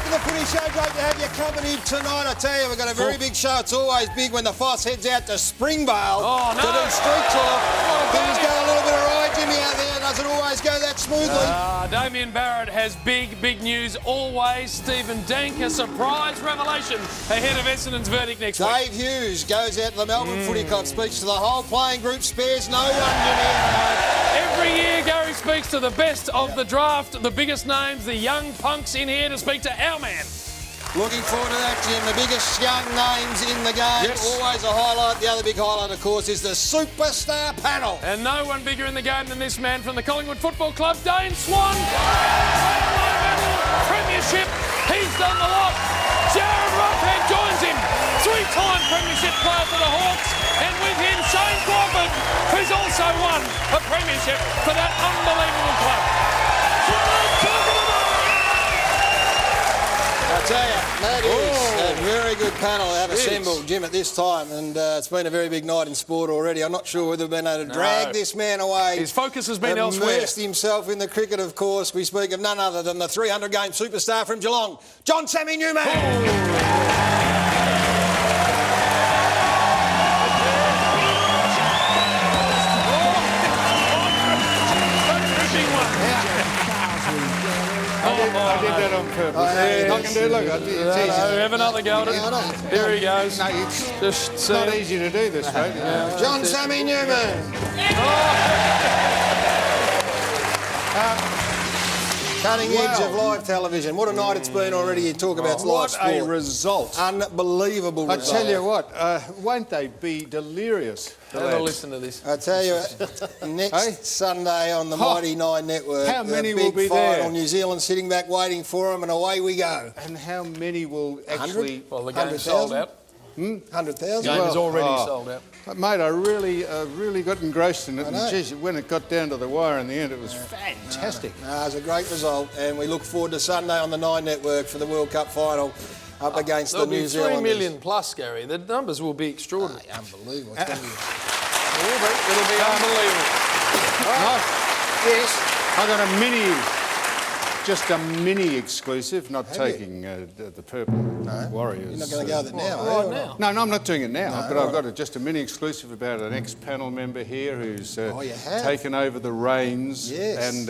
to the Footy Show. Great to have your company tonight. I tell you, we've got a very big show. It's always big when the Foss heads out to Springvale to do street talk. Things go a little bit awry, Jimmy, out there. Does it always go that smoothly? Damien Barrett has big news always. Stephen Dank, a surprise revelation ahead of Essendon's verdict next week. Dave Hughes goes out to the Melbourne Footy Club, speaks to the whole playing group, spares no one, Jimmy. Every year, Gary speaks to the best of the draft, the biggest names, the young punks in here to speak to our man. Looking forward to that, Jim. The biggest young names in the game. Yes. Always a highlight. The other big highlight, of course, is the superstar panel. And no one bigger in the game than this man from the Collingwood Football Club, Dane Swan. Premiership, he's done the lot. Jared Roughead joins him. Three-time Premiership player for the Hawks. And with him, Shane Crawford, who's also won a Premiership for that unbelievable club. I tell you, that is a very good panel to have assembled, Jim, at this time. And it's been a very big night in sport already. I'm not sure whether we've been able to drag this man away. His focus has been elsewhere. Immersed himself in the cricket, of course. We speak of none other than the 300-game superstar from Geelong, John Sammy Newman. I did that on purpose. I can do, look, it's easy. Have another go at it. Here he goes. No, it's Just not easy to do this, mate. John Sammy Newman. Cutting edge of live television. What a night it's been already. You talk about live sport. What a result. Unbelievable I result. tell you what, won't they be delirious? have a listen to this. I tell you, next Sunday on the Mighty Nine Network, how many the big will be final, there? New Zealand sitting back waiting for them, and away we go. And how many will actually... Well, the game's sold out. 100,000? The game is already sold out. Mate, I really got engrossed in it. And geez, when it got down to the wire in the end, it was fantastic. It was a great result, and we look forward to Sunday on the Nine Network for the World Cup final up against the New Zealanders. There'll be 3 million plus, Gary. The numbers will be extraordinary. Unbelievable. It's gonna be... It'll be unbelievable. Yes. I got just a mini exclusive, not taking the purple Warriors. You're not going to go with it now, Right now. No, I'm not doing it now, but I've got just a mini exclusive about an ex-panel member here who's taken over the reins. Yes. And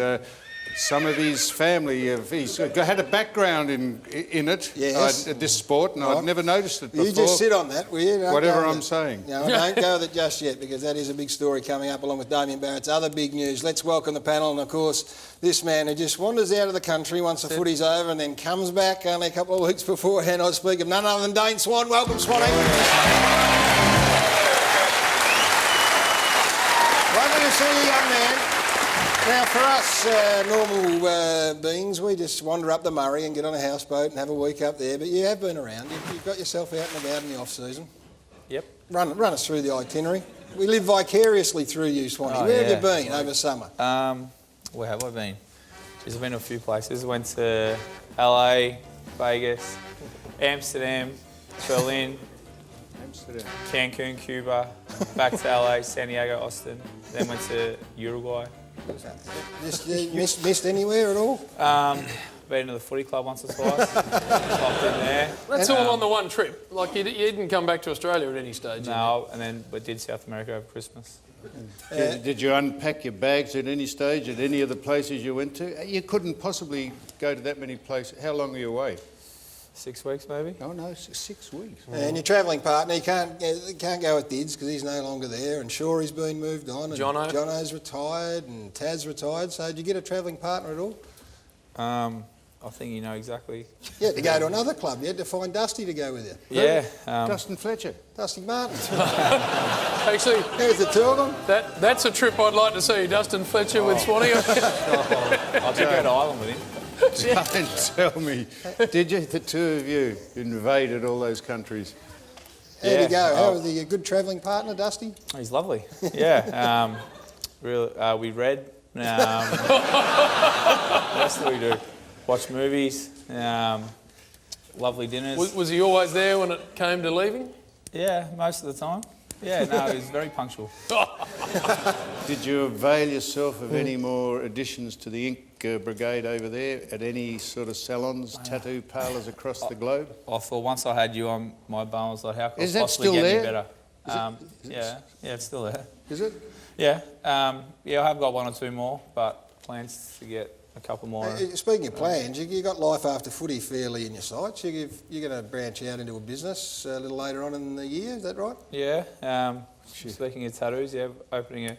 some of his family, he's had a background in it, this sport, and I'd never noticed it before. You just sit on that, will you? Whatever I'm saying. No, don't go with it just yet, because that is a big story coming up along with Damien Barrett's other big news. Let's welcome the panel, and of course, this man who just wanders out of the country once the footy's over and then comes back only a couple of weeks beforehand. I speak of none other than Dane Swan. Welcome, Swanee. Lovely to see you, young man. Now, for us normal beings, we just wander up the Murray and get on a houseboat and have a week up there. But you have been around. You've got yourself out and about in the off-season. Yep. Run us through the itinerary. We live vicariously through you, Swanee. Where have you been over summer? Where have I been? I've been to a few places. Went to LA, Vegas, Amsterdam, Berlin, Cancun, Cuba, back to LA, San Diego, Austin. Then went to Uruguay. Just missed anywhere at all? Been to the footy club once or twice. Popped in there. That's all on the one trip. Like, you didn't come back to Australia at any stage. No, and then we did South America over Christmas. Did you unpack your bags at any stage, at any of the places you went to? You couldn't possibly go to that many places. How long were you away? 6 weeks, maybe. Oh, no, 6 weeks. And your travelling partner, you can't go with Dids because he's no longer there, and Shorey's been moved on, and Jono's retired, and Taz retired. So did you get a travelling partner at all? I think you know exactly. You had to go to another club. You had to find Dusty to go with you. Yeah. Dustin Fletcher. Dusty Martin. Actually, there's the two of them. That's a trip I'd like to see, Dustin Fletcher with Swanee. I'll take go to Ireland with him. Don't tell me. Did you, the two of you, invaded all those countries? How'd you go? How was he? A good travelling partner, Dusty? He's lovely. Yeah. We read. What else do we do? Watch movies. Lovely dinners. Was he always there when it came to leaving? Yeah, most of the time. Yeah, no, he's very punctual. Did you avail yourself of any more additions to the ink brigade over there at any sort of salons, tattoo parlours across the globe? I thought once I had you on my bum, I was like, how can Is I that possibly still get there? any better? Is it- Yeah, it's still there. Is it? Yeah, yeah, I have got 1 or 2 more, but plans to get a couple more. Speaking of plans, you got life after footy fairly in your sights. You're going to branch out into a business a little later on in the year, is that right? Yeah, speaking of tattoos, yeah, opening a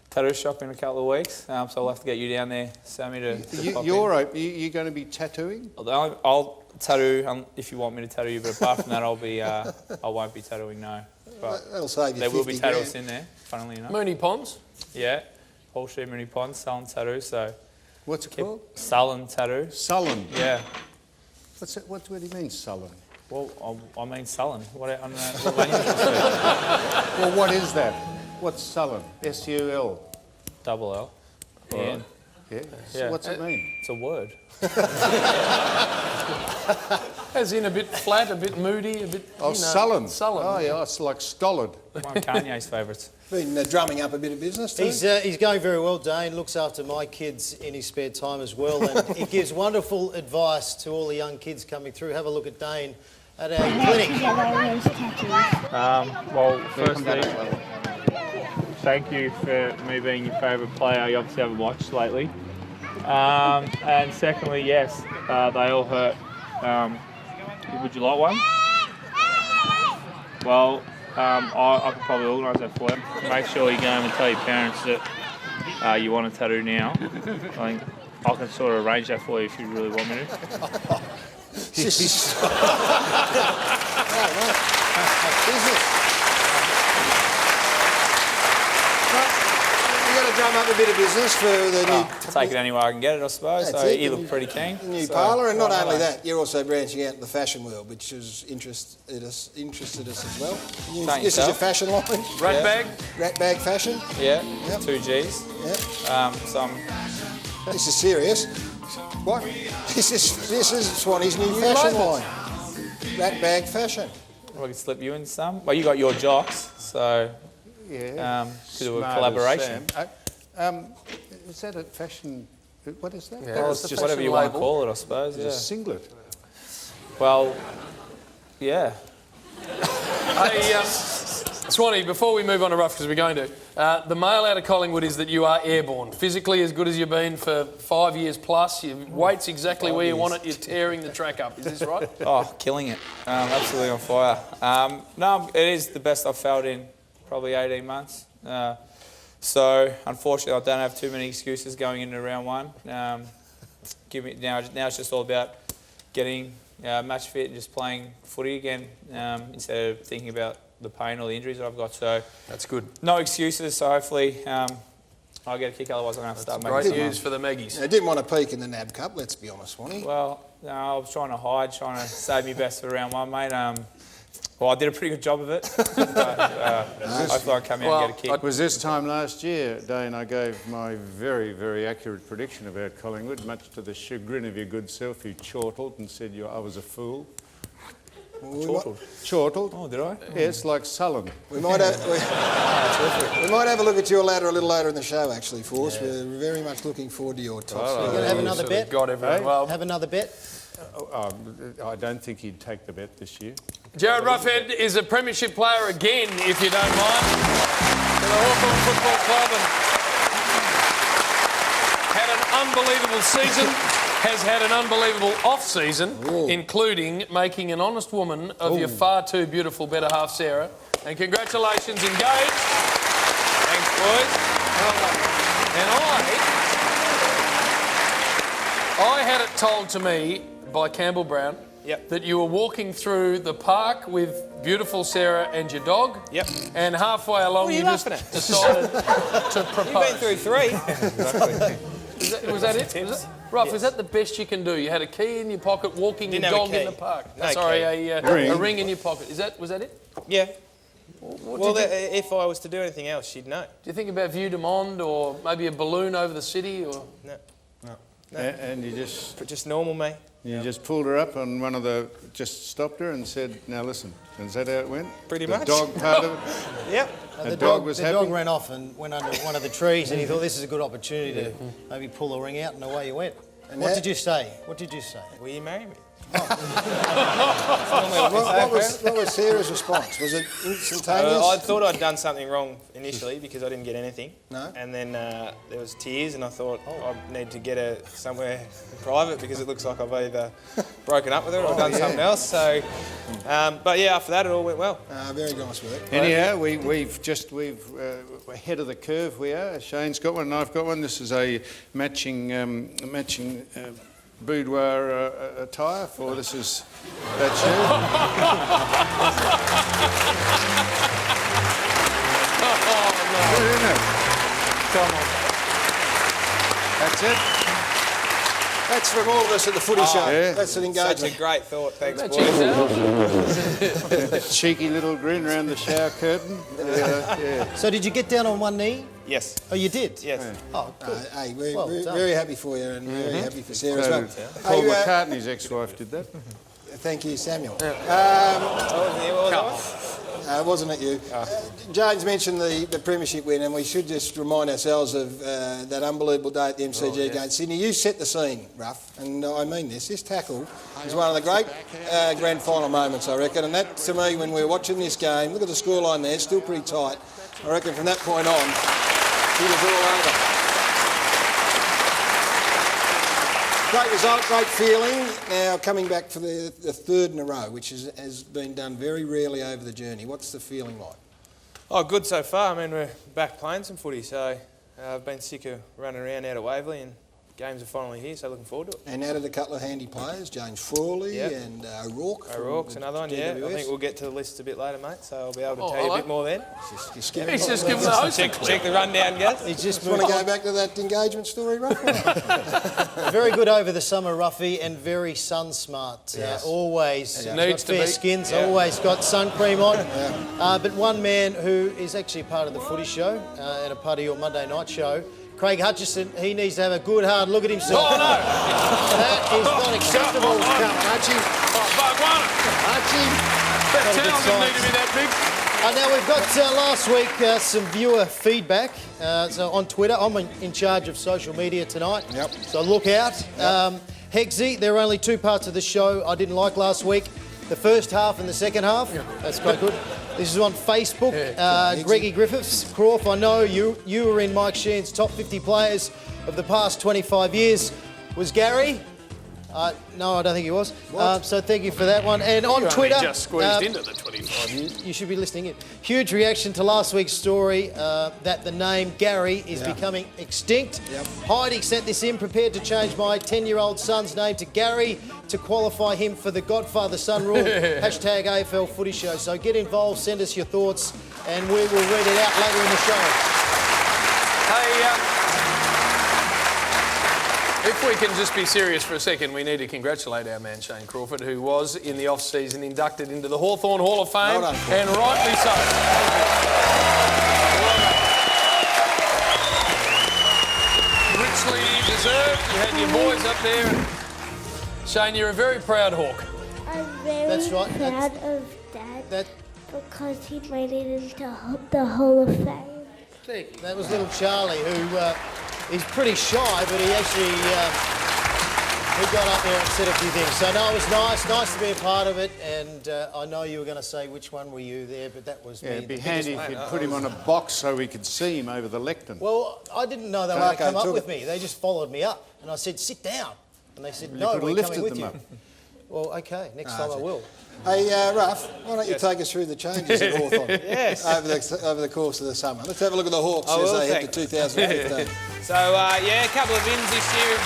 tattoo shop in a couple of weeks, so I'll have to get you down there, Sammy, to pop in. You're going to be tattooing? I'll tattoo if you want me to tattoo you, but apart from that, I won't be tattooing, no. But That'll save you there will be 50 tattoos grand. in there, funnily enough. Mooney Ponds. Yeah, Paul Street, Mooney Pond, Sullen Tattoo, so... What's it called? Sullen Tattoo. Sullen. Yeah. What's it? What do you mean, sullen? Well, I mean sullen. What language is it? Well, what is that? What's sullen? S-U-L. Double L. Yeah. Yeah. So Yeah. what's it mean? It's a word. As in a bit flat, a bit moody, a bit. Oh, sullen. Sullen. Oh, yeah, it's like stolid. One of Kanye's favourites. Been drumming up a bit of business too. He's going very well, Dane. Looks after my kids in his spare time as well, and he gives wonderful advice to all the young kids coming through. Have a look at Dane at our clinic. Well, firstly, thank you for me being your favourite player. You obviously haven't watched lately. And secondly, yes, they all hurt. Would you like one? Well, I could probably organise that for you. Make sure you go home and tell your parents that you want a tattoo now. I think I can sort of arrange that for you if you really want me to. You got to drum up a bit of business for the new, Take it anywhere I can get it, I suppose. That's So it. you look pretty keen. the new So, parlour, and not why only that, you're also branching out in the fashion world, which has interested us as well. Don't This is your yourself. fashion line, Rat Yeah. bag. rat bag fashion. Yeah, Yep. 2 Gs. Yeah, So I'm this is serious. What? This is Swanee's new fashion line. Rat bag fashion. I can slip you in some. Well, you got your jocks, so Yeah. to do a Smart as collaboration. Sam. Is that a fashion? What is that? Yeah, That it's was the just Whatever you fashion want to label. call it, I suppose. a Yeah. singlet. Well, yeah. Hey, Swanee, before we move on to rough, because we're going to, the mail out of Collingwood is that you are airborne. Physically as good as you've been for 5 years plus. Your weight's exactly where you want it. You're tearing the track up. Is this right? Oh, killing it. Absolutely on fire. No, it is the best I've felt in probably 18 months. So, unfortunately, I don't have too many excuses going into round one. Now it's just all about getting match fit and just playing footy again instead of thinking about the pain or the injuries that I've got. So, That's good. no excuses. So, hopefully, I'll get a kick. Otherwise, I'm going to start making Great some news for the Maggies. I didn't want to peak in the NAB Cup, let's be honest, Swanee. Well, no, I was trying to hide, trying to save me best for round one, mate. Well, I did a pretty good job of it. But, hopefully I come out and get a kick. It was this time last year, Dane, I gave my very, very accurate prediction about Collingwood, much to the chagrin of your good self, who chortled and said I was a fool. Chortled. Chortled? Oh, did I? Yes, like sullen. We might have a look at your ladder a little later in the show, actually, Force. We're very much looking forward to your toss. You're going to have another bet? Got everyone. Well, Have another bet? I don't think he'd take the bet this year. Jared Roughhead is a premiership player again, if you don't mind, for the Hawthorn Football Club, and had an unbelievable season, has had an unbelievable off-season, including making an honest woman of your far too beautiful better half, Sarah. And congratulations, engaged. Thanks, boys. And I had it told to me by Campbell Brown that you were walking through the park with beautiful Sarah and your dog. Yep. And halfway along What are you just laughing at? decided to propose. Been through 3. Was that it? Was it? Ruff, is that the best you can do? You had a key in your pocket, walking your Didn't have a dog in key. the park. No Sorry, key. a ring in your pocket. Was that it? Yeah. What did you, If I was to do anything else, she'd know. do you think about View de Monde or maybe a balloon over the city? Or No. And you just... But just normal, mate. You just pulled her up on just stopped her and said, now listen. Is that how it went? Pretty the much. dog part of it? Yep. The dog was the happy? dog ran off and went under one of the trees, and he thought this is a good opportunity to maybe pull the ring out, and away you went. And What did you say? What did you say? Will you marry me? What was Sarah's response? Was it instantaneous? I thought I'd done something wrong initially because I didn't get anything. No. And then there was tears, and I thought I need to get her somewhere private because it looks like I've either broken up with her or done something else. So, but yeah, after that it all went well. Very nice work. Anyhow, we've ahead of the curve. We are. Shane's got one, and I've got one. This is a matching boudoir attire for this is that shoe. Good, isn't it? Come on. That's it. That's from all of us at the Footy Show. yeah. That's an Such a engagement. great thought. Thanks, That boys. checks out. That cheeky little grin around the shower curtain. Yeah. So did you get down on one knee? Yes. Oh, you did? Yes. Oh, good. Hey, we're Well done. very happy for you and very happy for Sarah as well. Paul Hey, McCartney's ex-wife did that. thank you, Samuel. Wasn't it you? James mentioned the premiership win, and we should just remind ourselves of that unbelievable day at the MCG against Sydney. You set the scene, Ruff, and I mean this. This tackle is one of the great grand final moments, I reckon. And that, to me, when we were watching this game, look at the scoreline there, still pretty tight. I reckon from that point on, he was all over. Great result, great feeling. Now coming back for the third in a row, which has been done very rarely over the journey. What's the feeling like? Oh, good so far. I mean, we're back playing some footy, so I've been sick of running around out at Waverley, and games are finally here, so looking forward to it. And added a couple of handy players, James Frawley Yep. and O'Rourke. from O'Rourke's another one, yeah. GWS. I think we'll get to the list a bit later, mate, so I'll be able to tell you hello. a bit more then. You're skipping. He's just giving the host a Check the rundown, guys. He's just Want to go back to that engagement story, Ruff? very good over the summer, Ruffy, and very sun smart. Always Needs got to fair be. skins, Yeah. always got sun cream on. But one man who is actually part of the Footy Show and a part of your Monday night show, Craig Hutchison, he needs to have a good hard look at himself. Oh, no. That is not acceptable. Come on, Archie. That Not a good towel didn't need to size. be that big. Now we've got last week some viewer feedback. So on Twitter, I'm in charge of social media tonight. Yep. So look out. Hegsy, there are only two parts of the show I didn't like last week. The first half and the second half. That's quite good. This is on Facebook. Greggy Griffiths. Croft, I know you were in Mike Sheehan's top 50 players of the past 25 years. Was Gary? No, I don't think he was. So thank you for that one. And on Twitter, Only just squeezed into the 25 years. you should be listening in. Huge reaction to last week's story that the name Gary is becoming extinct. Yep. Heidi sent this in, prepared to change my 10-year-old son's name to Gary to qualify him for the Godfather-son rule. Hashtag AFL Footy Show. So get involved, send us your thoughts, and we will read it out later in the show. Hey, if we can just be serious for a second, we need to congratulate our man Shane Crawford, who was in the off-season inducted into the Hawthorn Hall of Fame, Well done, Crawford. and rightly so. Richly deserved. You had your boys up there. And Shane, you're a very proud Hawk. I'm very That's right, proud of Dad That because he made it into the Hall of Fame. that was little Charlie, who is pretty shy, but he actually he got up there and said a few things. So no, it was nice to be a part of it. And I know you were going to say which one were you there, but that was Yeah, me. it'd be the handy biggest if one. you'd put him on a box so we could see him over the lectern. Well, I didn't know they were going to Clarko come up took with it. me. They just followed me up, and I said, "Sit down," and they said, You "No, could have we're lifted coming with them you." up. Well, okay, next time I will. Hey, Ruff, why don't you take us through the changes at Hawthorn Yes. over the course of the summer? Let's have a look at the Hawks I as will, they head thanks. to 2015. So, yeah, a couple of wins this year. We've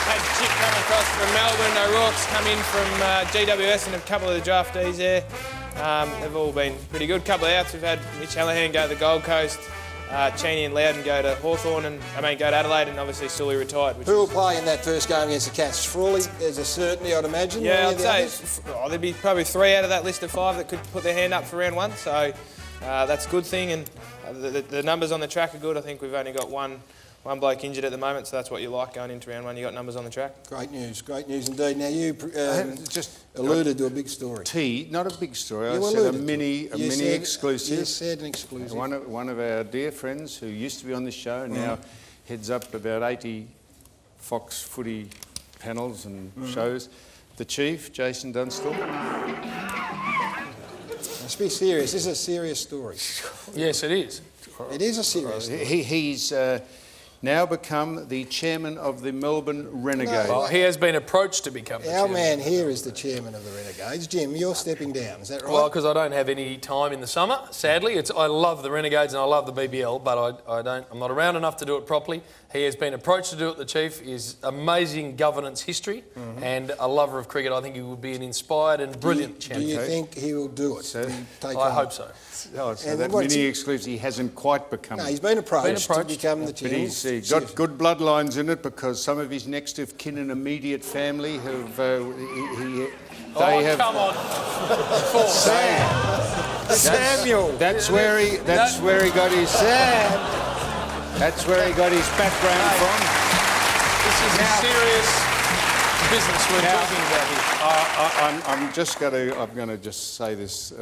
had Chip come across from Melbourne, O'Rourke's come in from GWS, and a couple of the draftees there. They've all been pretty good. Couple of outs. We've had Mitch Hallahan go to the Gold Coast, Cheney and Loudon go to Hawthorn, go to Adelaide, and obviously Sully retired. Which Who will play in that first game against the Cats? Frawley is a certainty, I'd imagine. Yeah, Any I'd of the say others? there'd be probably 3 out of that list of 5 that could put their hand up for round 1, so that's a good thing. And the numbers on the track are good. I think we've only got one one bloke injured at the moment, so that's what you like going into round one. You got numbers on the track. Great news indeed. Now you just alluded to a big story. Not a big story. I You said a alluded to mini it. You said- exclusive. You said an exclusive. One of our dear friends who used to be on this show now heads up about 80 Fox Footy panels and shows. The Chief, Jason Dunstall. Let's be serious. This is a serious story. Yes, it is. It is a serious story. He's now become the chairman of the Melbourne Renegades. Well, he has been approached to become the Our chairman. man here is the chairman of the Renegades. Jim, you're stepping down. Is that right? Well, because I don't have any time in the summer, sadly. I love the Renegades and I love the BBL, but I'm not around enough to do it properly. He has been approached to do it, the Chief. His amazing governance history and a lover of cricket. I think he would be an inspired and brilliant do champion. you think he will do it? So- Take I on- hope so. Oh, so And that what's mini he- exclusive he hasn't quite become. No, he's been approached to become the But chairman. he's got good bloodlines in it because some of his next of kin and immediate family have. They have. Come on. Samuel. That's where he got his. That's where he got his background from. This is a serious business we're talking about here. I'm going to just say this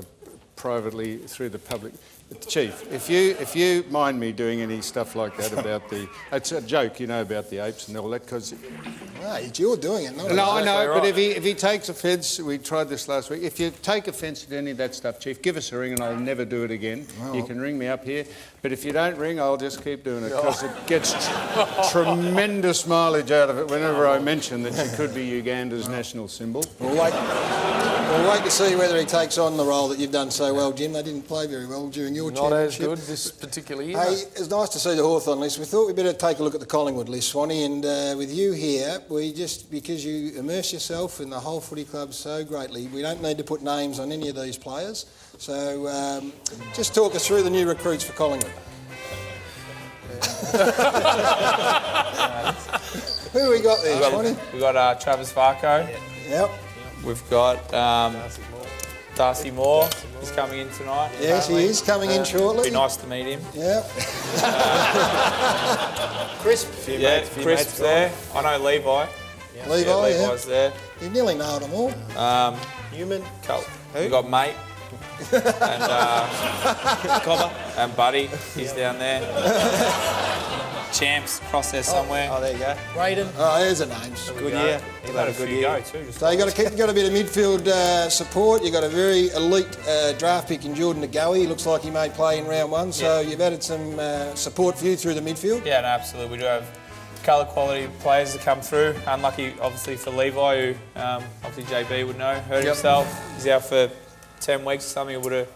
privately through the public. Chief, if you mind me doing any stuff like that about it's a joke, about the apes and all that, because No, you're doing it, not no, I us. know, Exactly but right. if he takes offence, we tried this last week. If you take offence to any of that stuff, Chief, give us a ring and I'll never do it again. You can ring me up here, but if you don't ring, I'll just keep doing it because it gets tremendous mileage out of it whenever I mention that you could be Uganda's national symbol. We'll wait to see whether he takes on the role that you've done so well, Jim. They didn't play very well during your Not as championship. good this particular year. Hey, it's nice to see the Hawthorn list. We thought we'd better take a look at the Collingwood list, Swanee, and with you here, because you immerse yourself in the whole footy club so greatly, we don't need to put names on any of these players. So just talk us through the new recruits for Collingwood. Who have we got there, Swanee? We've got Travis Varco. Yep. We've got Darcy Moore. He's coming in tonight. Yes, he is coming in shortly. Be nice to meet him. Yep. Crisp. Yeah, Crisp's there. I know Levi. Levi, Levi's there. You nearly nailed them all. Human. We've got Mate. And Cobber. And Buddy. He's down there. Champs across there somewhere. Oh, there you go. Braden. Oh, there's a name. Good year. He's had a good year. So you've got a bit of midfield support. You've got a very elite draft pick in Jordan Nagowie. He looks like he may play in round one. So you've added some support for you through the midfield. Yeah, no, absolutely. We do have colour quality players that come through. Unlucky, obviously, for Levi, who obviously JB would know, hurt himself. He's out for 10 weeks or something. It would have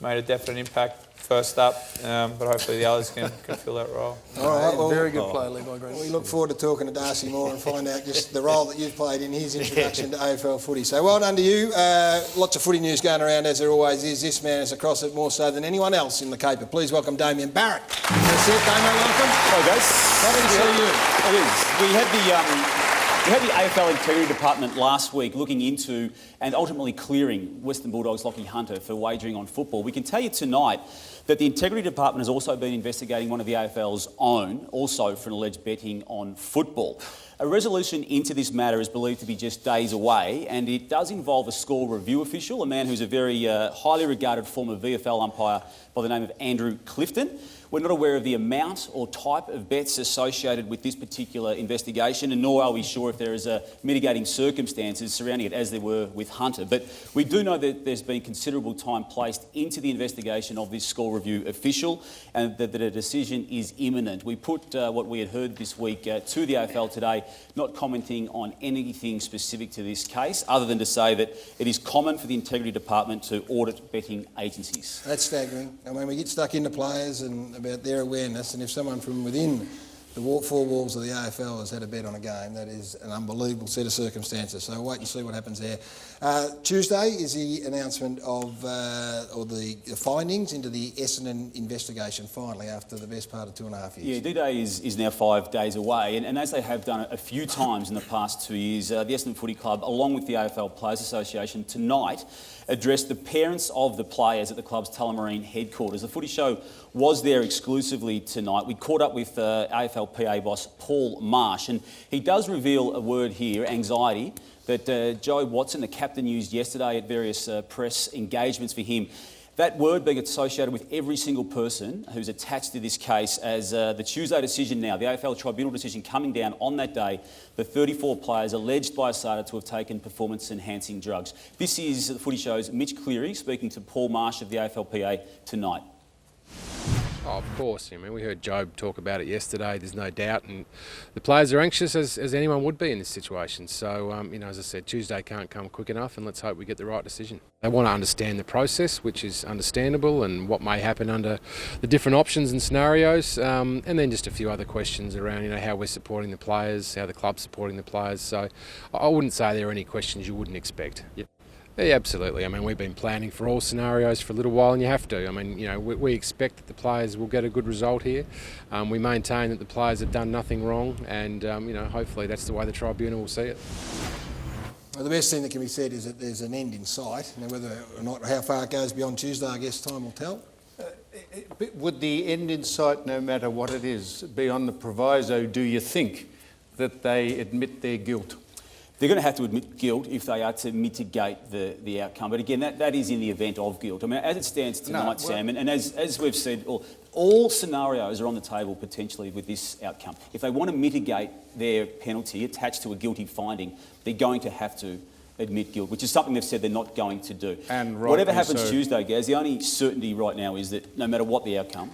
made a definite impact first up, but hopefully the others can fill that role. All right, well, Very good player, Levi Green. we look forward to talking to Darcy Moore and find out just the role that you've played in his introduction to AFL footy. So well done to you. Lots of footy news going around, as there always is. This man is across it more so than anyone else in the caper. Please welcome Damien Barrett. That's it, Damien, welcome. Hello, guys. Happy to see you. It is. We had the AFL Integrity Department last week looking into and ultimately clearing Western Bulldogs Lachie Hunter for wagering on football. We can tell you tonight that the Integrity Department has also been investigating one of the AFL's own, also for an alleged betting on football. A resolution into this matter is believed to be just days away, and it does involve a score review official, a man who's a very highly regarded former VFL umpire by the name of Andrew Clifton. We're not aware of the amount or type of bets associated with this particular investigation, and nor are we sure if there is mitigating circumstances surrounding it as there were with Hunter. But we do know that there's been considerable time placed into the investigation of this score review official and that a decision is imminent. We put what we had heard this week to the AFL today, not commenting on anything specific to this case, other than to say that it is common for the Integrity Department to audit betting agencies. That's staggering. I mean, we get stuck into players and about their awareness, and if someone from within the four walls of the AFL has had a bet on a game, that is an unbelievable set of circumstances. So wait and see what happens there. Tuesday is the announcement of or the findings into the Essendon investigation, finally, after the best part of 2.5 years. Yeah, D-Day is now 5 days away, and as they have done a few times in the past 2 years, the Essendon Footy Club, along with the AFL Players Association, tonight addressed the parents of the players at the club's Tullamarine headquarters. The Footy Show was there exclusively tonight. We caught up with AFLPA boss Paul Marsh, and he does reveal a word here, anxiety, that Joe Watson, the captain, used yesterday at various press engagements for him. That word being associated with every single person who's attached to this case as the Tuesday decision now, the AFL Tribunal decision coming down on that day, the 34 players alleged by ASADA to have taken performance-enhancing drugs. This is the Footy Show's Mitch Cleary speaking to Paul Marsh of the AFLPA tonight. Oh, of course. I mean, we heard Job talk about it yesterday. There's no doubt, and the players are anxious, as anyone would be in this situation. So, you know, as I said, Tuesday can't come quick enough, and let's hope we get the right decision. They want to understand the process, which is understandable, and what may happen under the different options and scenarios, and then just a few other questions around, you know, how we're supporting the players, how the club's supporting the players. So, I wouldn't say there are any questions you wouldn't expect. Yep. Yeah, absolutely. I mean, we've been planning for all scenarios for a little while, and you have to. I mean, you know, we expect that the players will get a good result here. We maintain that the players have done nothing wrong, and, you know, hopefully that's the way the tribunal will see it. Well, the best thing that can be said is that there's an end in sight. Now, whether or not how far it goes beyond Tuesday, I guess time will tell. Would the end in sight, no matter what it is, be on the proviso, do you think, that they admit their guilt? They're going to have to admit guilt if they are to mitigate the outcome. But again, that is in the event of guilt. I mean, as it stands tonight, Sam, and as we've said, all scenarios are on the table potentially with this outcome. If they want to mitigate their penalty attached to a guilty finding, they're going to have to admit guilt, which is something they've said they're not going to do. And whatever happens Tuesday, Gaz, the only certainty right now is that no matter what the outcome,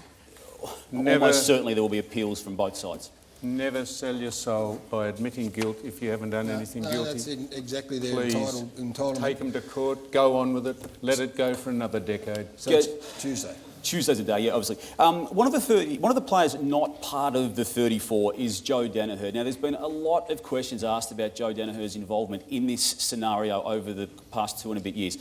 almost certainly there will be appeals from both sides. Never sell your soul by admitting guilt if you haven't done anything guilty. That's exactly their entitlement. Take them to court, go on with it, let it go for another decade. So it's Tuesday. Tuesday's a day, yeah, obviously. One of the players not part of the 34 is Joe Daniher. Now, there's been a lot of questions asked about Joe Daniher's involvement in this scenario over the past 2 and a bit years.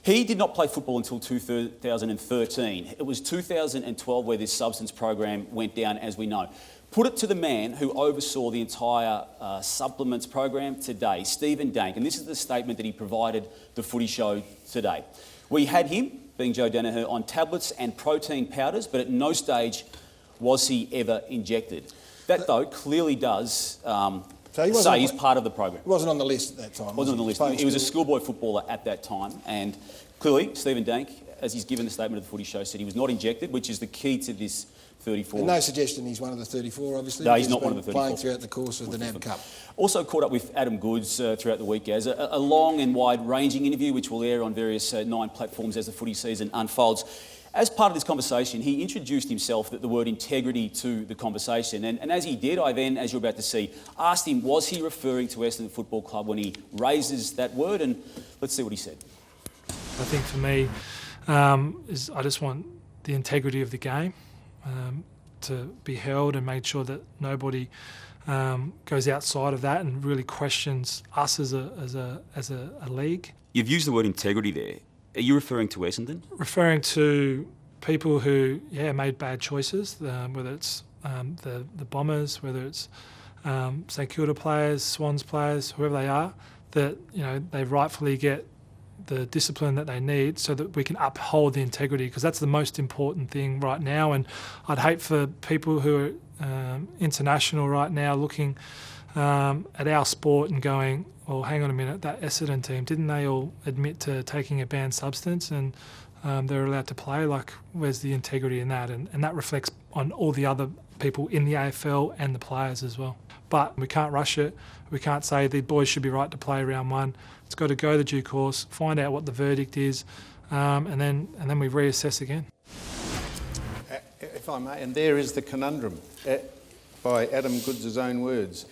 He did not play football until 2013. It was 2012 where this substance program went down, as we know. Put it to the man who oversaw the entire supplements program today, Stephen Dank, and this is the statement that he provided the Footy Show today. We had him, being Joe Daniher, on tablets and protein powders, but at no stage was he ever injected. That, though, clearly does say he's part of the program. He wasn't on the list at that time. Wasn't on the list. He was a schoolboy footballer at that time, and clearly Stephen Dank, as he's given the statement of the Footy Show, said he was not injected, which is the key to this 34. And no suggestion he's one of the 34, obviously. No, he's not one of the 34. Playing throughout the course of the NAB Cup. Also caught up with Adam Goods throughout the week, as a long and wide-ranging interview which will air on various 9 platforms as the footy season unfolds. As part of this conversation, he introduced himself, the word integrity, to the conversation. And as he did, I then, as you're about to see, asked him, was he referring to Essendon Football Club when he raises that word? And let's see what he said. I think for me, is I just want the integrity of the game to be held and make sure that nobody goes outside of that and really questions us as a league. You've used the word integrity there. Are you referring to Essendon? Referring to people who, made bad choices, whether it's the Bombers, whether it's St Kilda players, Swans players, whoever they are, that they rightfully get the discipline that they need so that we can uphold the integrity, because that's the most important thing right now. And I'd hate for people who are international right now looking at our sport and going, well, hang on a minute, that Essendon team, didn't they all admit to taking a banned substance and they're allowed to play? Like, where's the integrity in that? And that reflects on all the other people in the AFL and the players as well. But we can't rush it. We can't say the boys should be right to play round 1. It's got to go the due course, find out what the verdict is, and then we reassess again. If I may, and there is the conundrum, by Adam Goods' own words.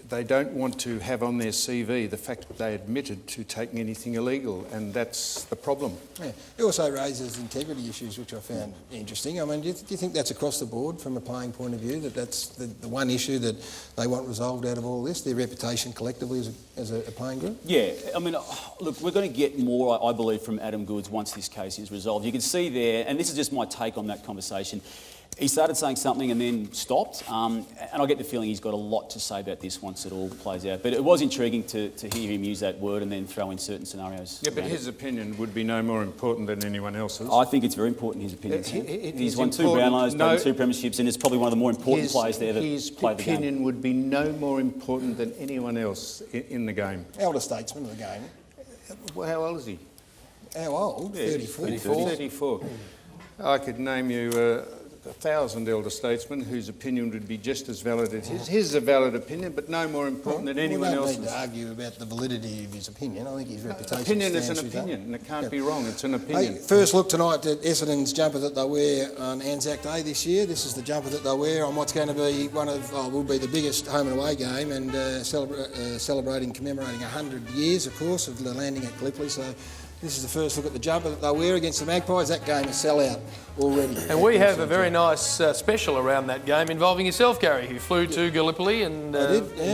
They don't want to have on their CV the fact that they admitted to taking anything illegal, and that's the problem. Yeah. It also raises integrity issues, which I found interesting. I mean, do you think that's across the board from a playing point of view, that that's the one issue that they want resolved out of all this, their reputation collectively as a playing group? Yeah, I mean, look, we're going to get more, I believe, from Adam Goods once this case is resolved. You can see there, and this is just my take on that conversation, He started saying something and then stopped, and I get the feeling he's got a lot to say about this once it all plays out. But it was intriguing to hear him use that word and then throw in certain scenarios. Yeah, but his opinion would be no more important than anyone else's. I think it's very important, his opinion. He's won 2 important. Brownlows, played 2 premierships, and is probably one of the more important players to ever play the game. His opinion would be no more important than anyone else in the game. Elder statesman of the game. Well, how old is he? How old? Yeah, 34. 34. I could name you 1,000 elder statesmen whose opinion would be just as valid as his. His is a valid opinion, but no more important than anyone else's. We don't need to argue about the validity of his opinion. I think his reputation Opinion is stands an with that. opinion, and it can't be wrong. It's an opinion. Hey, first look tonight at Essendon's jumper that they'll wear on Anzac Day this year. This is the jumper that they'll wear on what's going to be will be the biggest home and away game, and commemorating 100 years, of course, of the landing at Gallipoli. So this is the first look at the jumper that they'll wear against the Magpies. That game is sellout already. And we have a very nice special around that game involving yourself, Gary, who flew to Gallipoli and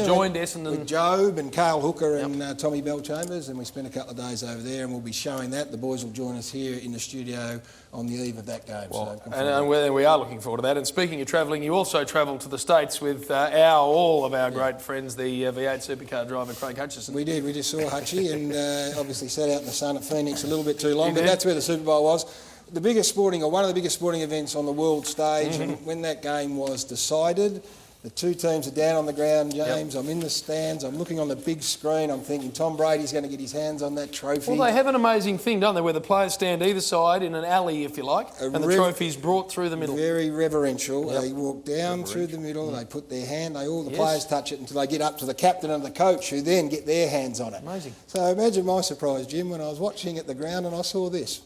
joined Essendon. With Job and Cale Hooker and Tommy Bell-Chambers, and we spent a couple of days over there, and we'll be showing that. The boys will join us here in the studio on the eve of that game. Well, and we are looking forward to that. And speaking of travelling, you also travelled to the States with all of our great friends, the V8 supercar driver Craig Hutchison. We did. We just saw Hutchie and obviously sat out in the sun at Phoenix a little bit too long, but that's where the Super Bowl was. The biggest sporting, or one of the biggest sporting events on the world stage, and when that game was decided, the two teams are down on the ground, James. I'm in the stands. I'm looking on the big screen. I'm thinking Tom Brady's going to get his hands on that trophy. Well, they have an amazing thing, don't they, where the players stand either side in an alley, if you like, and the trophy's brought through the middle. Very reverential. They walk down through the middle. They put their hand. All the players touch it until they get up to the captain and the coach, who then get their hands on it. Amazing. So imagine my surprise, Jim, when I was watching at the ground and I saw this.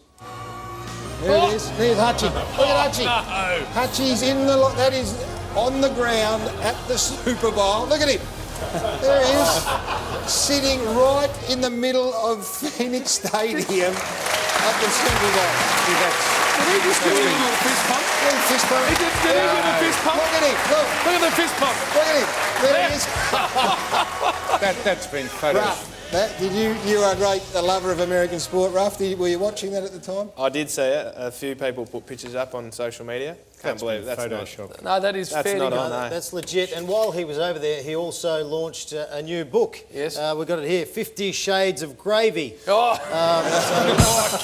There it is. There's Hutchie. Look at Hutchie. No. Hutchie's in the... That is on the ground at the Super Bowl. Look at him. There he is, sitting right in the middle of Phoenix Stadium at the Super Bowl. Did he just do a fist pump? Fist pump. Did he do a fist pump? Look at him. Look at the fist pump. Look at him. There he is. That's been photoshopped. You are a lover of American sport, Ruff. Were you watching that at the time? I did see it. A few people put pictures up on social media. Can't believe that's photoshopped. No, that is fairly not good. on, no. That's legit. And while he was over there, he also launched a new book. Yes. We've got it here, 50 Shades of Gravy. Oh,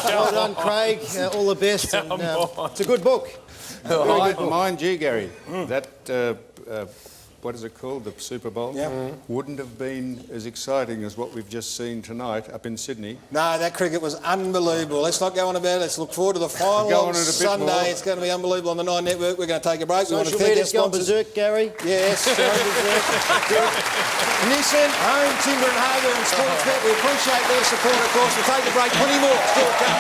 Well done, Craig. All the best. And, it's a good book. Very good book. Mind you, Gary, that, what is it called, the Super Bowl, wouldn't have been as exciting as what we've just seen tonight up in Sydney. No, that cricket was unbelievable. Let's not go on about it. Let's look forward to the final Go on on it a bit Sunday. more. It's going to be unbelievable on the Nine Network. We're going to take a break. Social media's gone berserk, Gary. Yes. Nissan, Home, Timber and Harbour and Sportsbet. We appreciate their support, of course. We'll take a break. Plenty more still to come.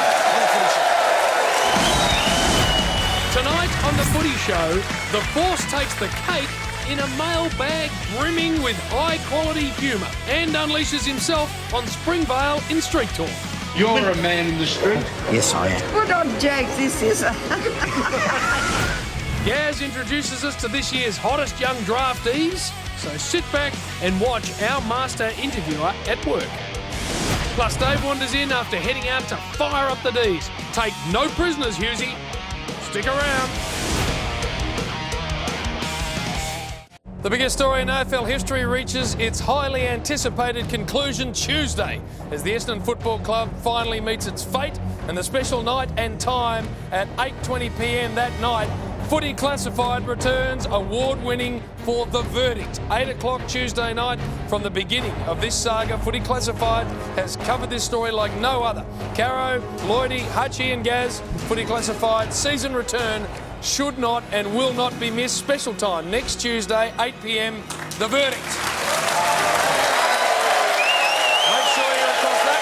Tonight on The Footy Show, the Force takes the cake in a mailbag brimming with high-quality humour and unleashes himself on Springvale in Street Talk. You're a man in the street. Yes, I am. Good on Jake, this is. Gaz introduces us to this year's hottest young draftees, so sit back and watch our master interviewer at work. Plus, Dave wanders in after heading out to fire up the Ds. Take no prisoners, Hughesy. Stick around. The biggest story in AFL history reaches its highly anticipated conclusion Tuesday as the Essendon Football Club finally meets its fate, and the special night and time at 8:20 p.m. that night, Footy Classified returns award-winning for The Verdict. 8 o'clock Tuesday night. From the beginning of this saga, Footy Classified has covered this story like no other. Caro, Lloydie, Hutchie and Gaz, Footy Classified season return should not and will not be missed. Special time next Tuesday, 8 p.m. The Verdict. Make sure you're across that.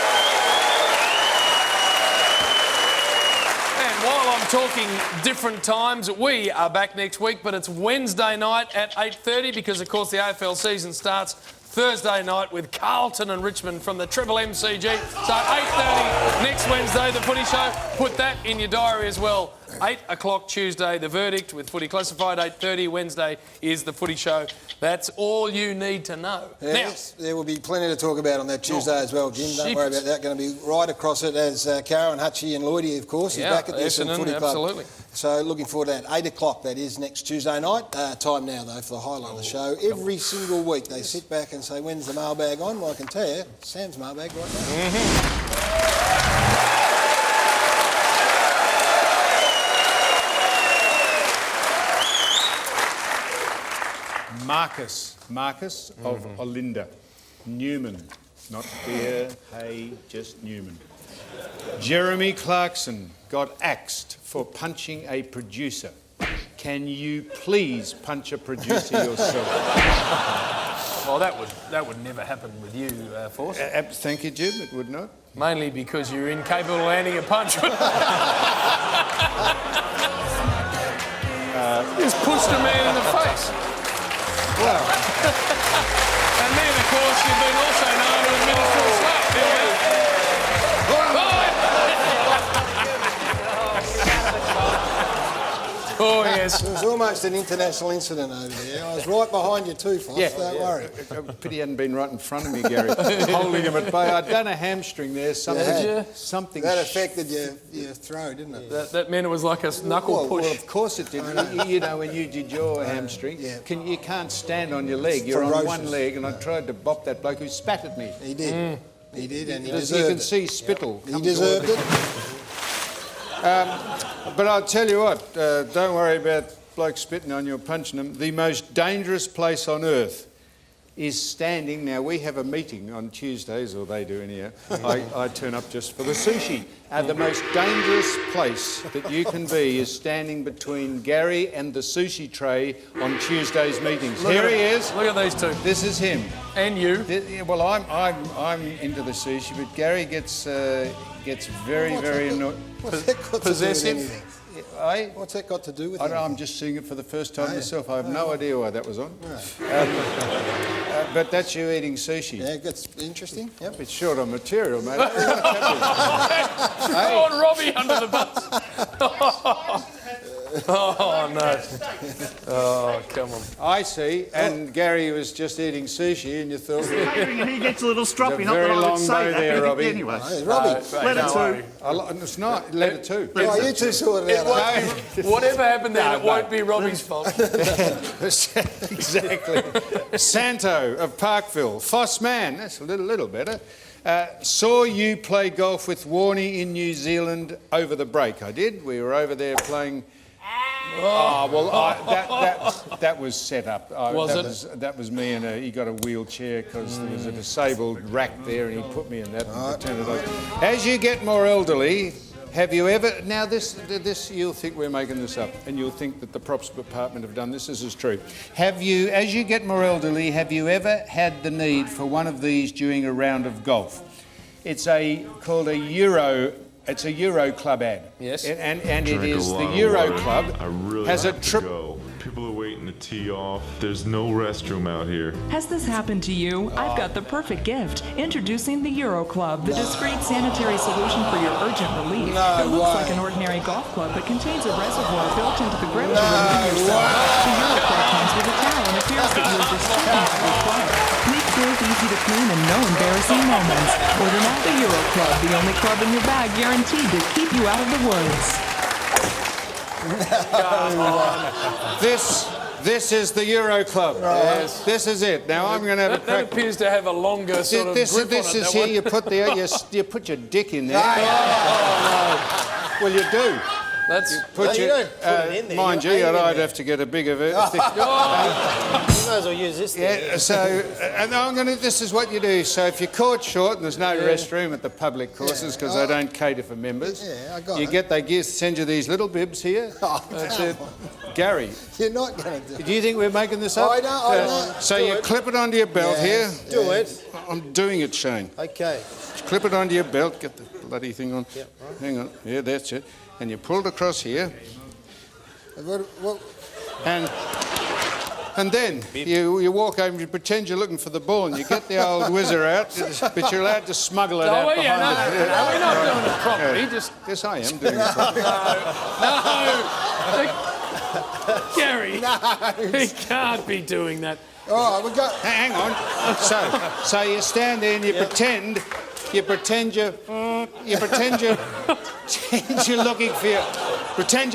And while I'm talking different times, we are back next week, but it's Wednesday night at 8:30 because, of course, the AFL season starts Thursday night with Carlton and Richmond from the Triple MCG. So 8:30 next Wednesday, The Footy Show. Put that in your diary as well. 8 o'clock Tuesday, the verdict with Footy Classified. 8:30 Wednesday is the Footy Show. That's all you need to know. Yes, there will be plenty to talk about on that Tuesday as well, Jim. Don't worry about that. Going to be right across it as Karen, Hutchie and Lloydie, of course, is back at the Essendon Footy Club. Absolutely. So looking forward to that. 8 o'clock, that is, next Tuesday night. Time now, though, for the highlight of the show. Every single week they sit back and say, when's the mailbag on? Well, I can tell you, Sam's mailbag right now. Marcus of Olinda. Newman. Not Beer, Hay, just Newman. Jeremy Clarkson got axed for punching a producer. Can you please punch a producer yourself? Well, that would never happen with you, Force. Thank you, Jim. It would not. Mainly because you're incapable of landing a punch. Just pushed a man in the face. Well. And then, of course, you've been also known to administer a slap. Oh, yes. It was almost an international incident over there. I was right behind you too, Foss, don't worry. Pity you hadn't been right in front of me, Gary, holding him at bay. I'd done a hamstring there, something... That affected your throw, didn't it? That meant it was like a knuckle push. Well, of course it did. You know, when you did your hamstring, you can't stand on your leg. You're on one leg, and I tried to bop that bloke who spat at me. He did. He did, and he deserved it. You can see spittle. He deserved it. But I'll tell you what, don't worry about blokes spitting on you or punching them. The most dangerous place on earth is standing. Now, we have a meeting on Tuesdays, or they do anyhow. I turn up just for the sushi. The most dangerous place that you can be is standing between Gary and the sushi tray on Tuesday's meetings. Here he is. Look at these two. This is him. And you. Well, I'm into the sushi, but Gary gets very annoyed. What's that got Possessive? to do with anything? What's that got to do with I anything? don't know, I'm just seeing it for the first time myself. I have no idea why that was on. But that's you eating sushi. Yeah, that's interesting. Yep. It's short on material, mate. Throwing Robbie under the bus. Oh, no. Oh, come on. I see. And Gary was just eating sushi, and you thought... He gets a little stroppy. Not very that I long would say bow that. there, Robbie. Anyway. Robbie. Letter two. It's not. Letter two. Oh, you two sorted it out. Whatever happened there, it won't be Robbie's fault. Exactly. Santo of Parkville. Foss man. That's a little better. Saw you play golf with Warney in New Zealand over the break. I did. We were over there playing... Oh, well, that was set up. That was me, and he got a wheelchair because there was a disabled rack there, and he put me in that and pretended As you get more elderly, have you ever... Now, this you'll think we're making this up, and you'll think that the props department have done this. This is true. As you get more elderly, have you ever had the need for one of these during a round of golf? It's called a Euro... It's a Euro Club ad. Yes. And it is the Euro Club has a trip. People are waiting to tee off. There's no restroom out here. Has this happened to you? I've got the perfect gift. Introducing the Euro Club, the discreet sanitary solution for your urgent relief. It looks like an ordinary golf club, but contains a reservoir built into the grip to relieve yourself. The Euro Club comes with a towel and appears that you are just checking out your club. Sleek, smooth, easy to clean, and no embarrassing moments. Order now the Euro Club, the only club in your bag guaranteed to keep you out of the woods. This is the Euro Club. Yes. This is it. Now I'm going to have a crack. That appears to have a longer sort of grip on it. This is here. You put you put your dick in there. Well, you do. That's Put it in there. Mind you, I'd have to get a bigger version. You might as well use this thing. Yeah, so, and this is what you do. So if you're caught short and there's no restroom at the public courses because they don't cater for members, they send you these little bibs here. That's it. Gary. You're not going to do it. Do you think we're making this up? I know. So you clip it onto your belt here. Do it. I'm doing it, Shane. Okay. Clip it onto your belt. Get the bloody thing on. Yep, right. Hang on. Yeah, that's it. And you pull it across here. And And then you walk over and you pretend you're looking for the ball and you get the old whizzer out, but you're allowed to smuggle it out behind it. No, we're not doing it properly. Yes, I am doing it properly. No. Gary, he can't be doing that. All right, we got. Hang on. So you stand there and you pretend you're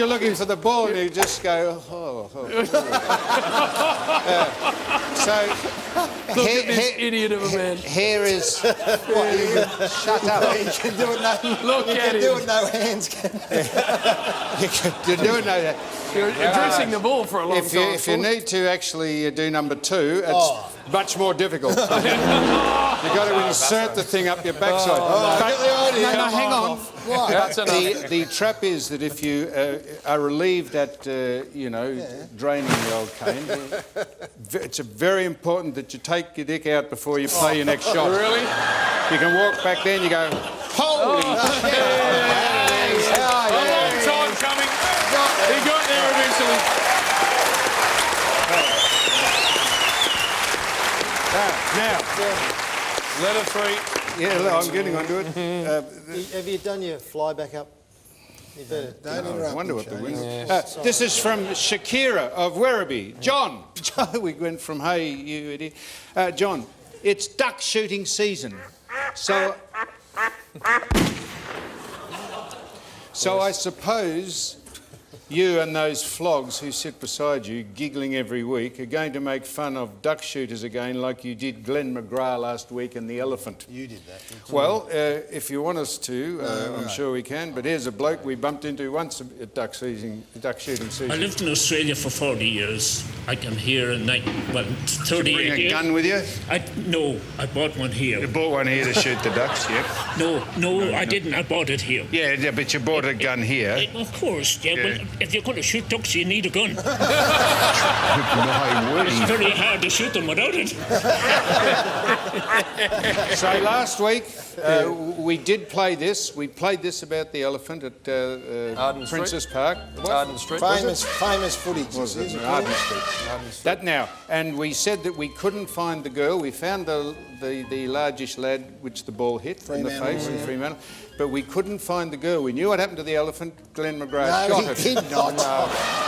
looking for the ball, and you just go. So Look at this idiot of a man. Here is. Shut up. You can do it no. Look at him. You can do it no hands. You're doing that. You're addressing the ball for a long time. If you need to actually do number 2, it's much more difficult. You've got to insert the thing up your backside. No, hang on. That's enough. The trap is that if you are relieved at, draining the old cane, it's very important that you take your dick out before you play your next shot. Really? You can walk back there and you go, holy shit! A long time coming. He got there eventually. Now, letter 3. Yeah, look, I'm getting onto it. Have you done your fly back up? You better. Don't interrupt. I wonder what the win. Yeah. This is from Shakira of Werribee. John, we went from hey, you idiot. John, it's duck shooting season, so I suppose you and those flogs who sit beside you, giggling every week, are going to make fun of duck shooters again like you did Glenn McGrath last week and the elephant. You did that. Well, if you want us to, I'm sure we can, but here's a bloke we bumped into once at duck shooting season. I lived in Australia for 40 years. I come here in 38 Did you bring a gun with you? No, I bought one here. You bought one here to shoot the ducks, yeah? No, I didn't. I bought it here. Yeah, but you bought a gun here. Of course, yeah. Well, if you're going to shoot ducks, you need a gun. My word. It's very hard to shoot them without it. So last week we did play this. We played this about the elephant at Princess Park. Arden Street. Famous footage. Was it? Arden Street. That now, and we said that we couldn't find the girl. We found the largish lad which the ball hit in the face in Fremantle, but we couldn't find the girl. We knew what happened to the elephant. Glenn McGrath shot it. He did not.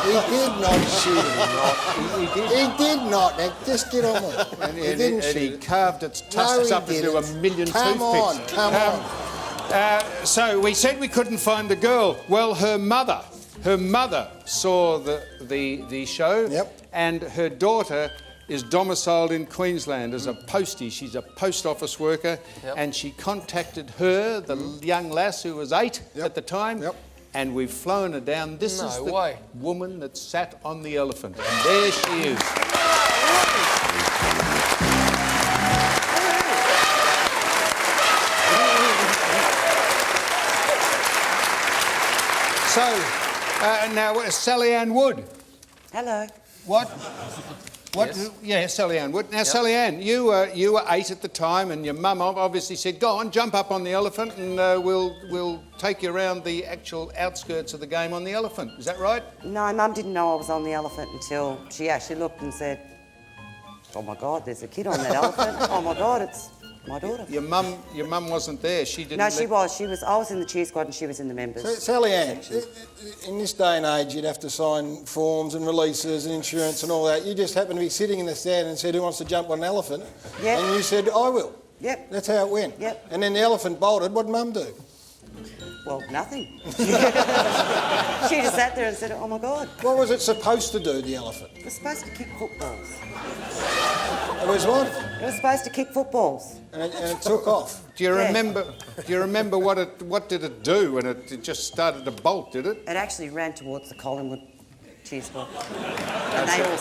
He did not shoot it. He did not. Now, just get on with it. He didn't shoot he it. carved its tusks up into a million toothpicks. Come on. So we said we couldn't find the girl. Well, her mother saw the show, and her daughter is domiciled in Queensland as a postie. She's a post office worker, and she contacted her, the young lass who was 8 at the time, and we've flown her down. This is the woman that sat on the elephant, and there she is. So, now, Sally Ann Wood. Hello. What? Yes. Yeah, Sally Ann Wood. Now, Sally Ann, you were 8 at the time, and your mum obviously said, "Go on, jump up on the elephant, and we'll take you around the actual outskirts of the game on the elephant." Is that right? No, Mum didn't know I was on the elephant until she actually looked and said, "Oh my God, there's a kid on that elephant. Oh my God, it's my daughter." Your mum wasn't there. She didn't. No, she was. I was in the cheer squad and she was in the members. So, Sally Ann, in this day and age, you'd have to sign forms and releases and insurance and all that. You just happened to be sitting in the stand and said, "Who wants to jump on an elephant?" Yep. And you said, "I will." Yep. That's how it went. Yep. And then the elephant bolted. What did Mum do? Well, nothing. She just sat there and said, "Oh my God." What was it supposed to do, the elephant? It was supposed to kick footballs. It was what? It was supposed to kick footballs. And it took off. Do you remember what did it do when it just started to bolt? Did it? It actually ran towards the Collingwood cheer squad.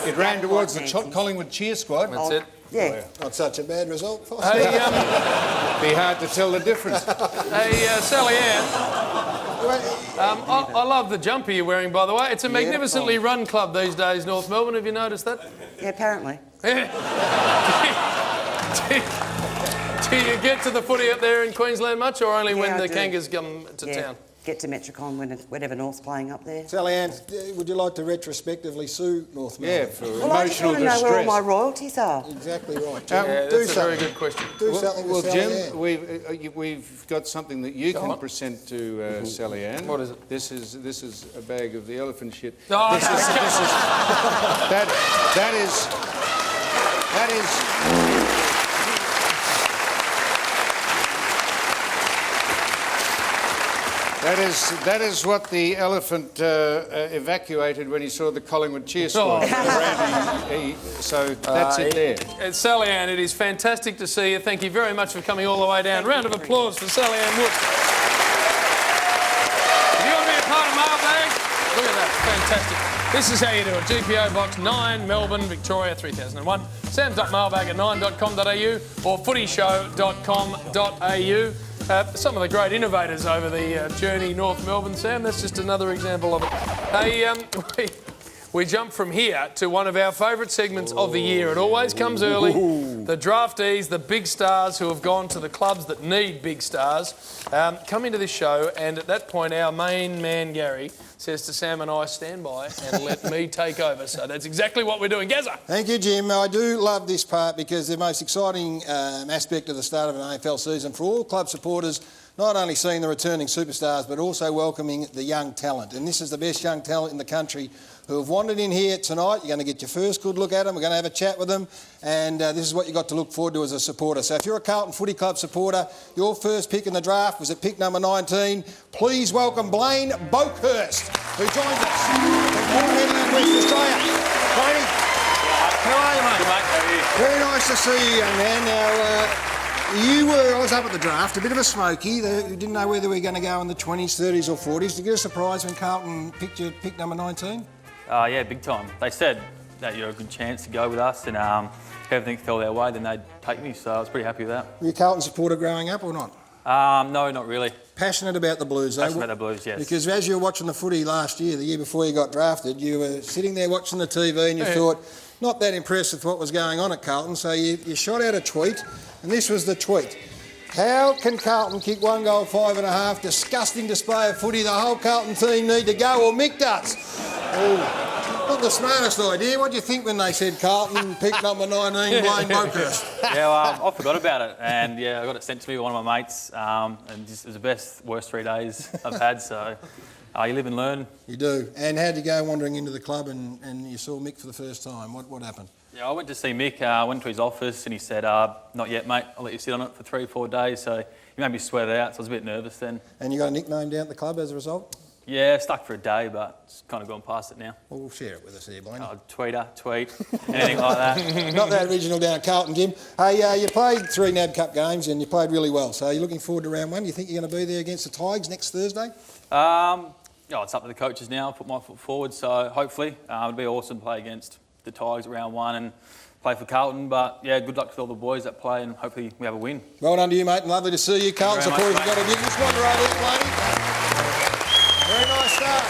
It ran towards the Collingwood cheer squad. That's it. Yeah. Not such a bad result. Hey, be hard to tell the difference. Hey, Sally Ann. I love the jumper you're wearing, by the way. It's a magnificently run club these days, North Melbourne. Have you noticed that? Yeah, apparently. Do you get to the footy up there in Queensland much, or only when the Kangas come to town? get to Metricon whenever North's playing up there. Sally Ann, would you like to retrospectively sue North Melbourne? Yeah, for Well, I just want to know where all my royalties are. Exactly right. Yeah, that's a very good question. Do something Well, with Sally Ann. Jim, we've got something that you can present to Sally Ann. What is it? This is a bag of the elephant shit. Oh, This is that is what the elephant evacuated when he saw the Collingwood cheer squad. So that's it there. It's Sally Ann, it is fantastic to see you. Thank you very much for coming all the way down. Round of applause for Sally Ann Wood. If you want to be a part of Mailbag, look at that, fantastic. This is how you do it. GPO Box 9, Melbourne, Victoria 3001. Sam.mailbag@9.com.au or footyshow.com.au. Some of the great innovators over the journey North Melbourne, Sam. That's just another example of it. Hey, we jump from here to one of our favourite segments of the year. It always comes early. The draftees, the big stars who have gone to the clubs that need big stars, come into this show, and at that point our main man Gary says to Sam and I, stand by and let me take over. So that's exactly what we're doing. Gazza! Thank you, Jim. I do love this part because the most exciting aspect of the start of an AFL season for all club supporters, not only seeing the returning superstars but also welcoming the young talent. And this is the best young talent in the country who have wandered in here tonight. You're going to get your first good look at them. We're going to have a chat with them, and this is what you've got to look forward to as a supporter. So if you're a Carlton Footy Club supporter, your first pick in the draft was at pick number 19. Please welcome Blaine Boakhurst, who joins us from Port Hedland, West Australia. Blaine, how are you, mate? Good, mate. How are you? Very nice to see you, young man. Now, I was up at the draft, a bit of a smoky. You didn't know whether we were going to go in the 20s, 30s or 40s. Did you get a surprise when Carlton picked you at pick number 19? Yeah, big time. They said that you're a good chance to go with us, and if everything fell their way, then they'd take me, so I was pretty happy with that. Were you a Carlton supporter growing up or not? No, not really. Passionate about the Blues, though? Passionate about the Blues, yes. Because as you were watching the footy last year, the year before you got drafted, you were sitting there watching the TV and you thought, not that impressed with what was going on at Carlton, so you shot out a tweet, and this was the tweet. How can Carlton kick 1 goal, 5.5? Disgusting display of footy. The whole Carlton team need to go, or Mick does. Oh, not the smartest idea. What do you think when they said Carlton pick number 19, Blaine Boakhurst? Yeah, I forgot about it, and I got it sent to me by one of my mates, and just, it was the worst 3 days I've had, so you live and learn. You do. And how'd you go wandering into the club and you saw Mick for the first time? What happened? Yeah, I went to see Mick, went to his office, and he said, not yet, mate, I'll let you sit on it for 3 or 4 days, so he made me sweat it out, so I was a bit nervous then. And you got a nickname down at the club as a result? Yeah, stuck for a day, but it's kind of gone past it now. Well, we'll share it with us here, Blaine. Tweet, anything like that. Not that original down at Carlton, Jim. Hey, you played 3 NAB Cup games and you played really well. So you're looking forward to round 1. You think you're going to be there against the Tigers next Thursday? It's up to the coaches now. I'll put my foot forward, so hopefully it'll be awesome to play against the Tigers at round 1 and play for Carlton. But yeah, good luck to all the boys that play, and hopefully we have a win. Well done to you, mate, and lovely to see you. Carlton supporters have got a big wander over there, Blaney. Very nice start.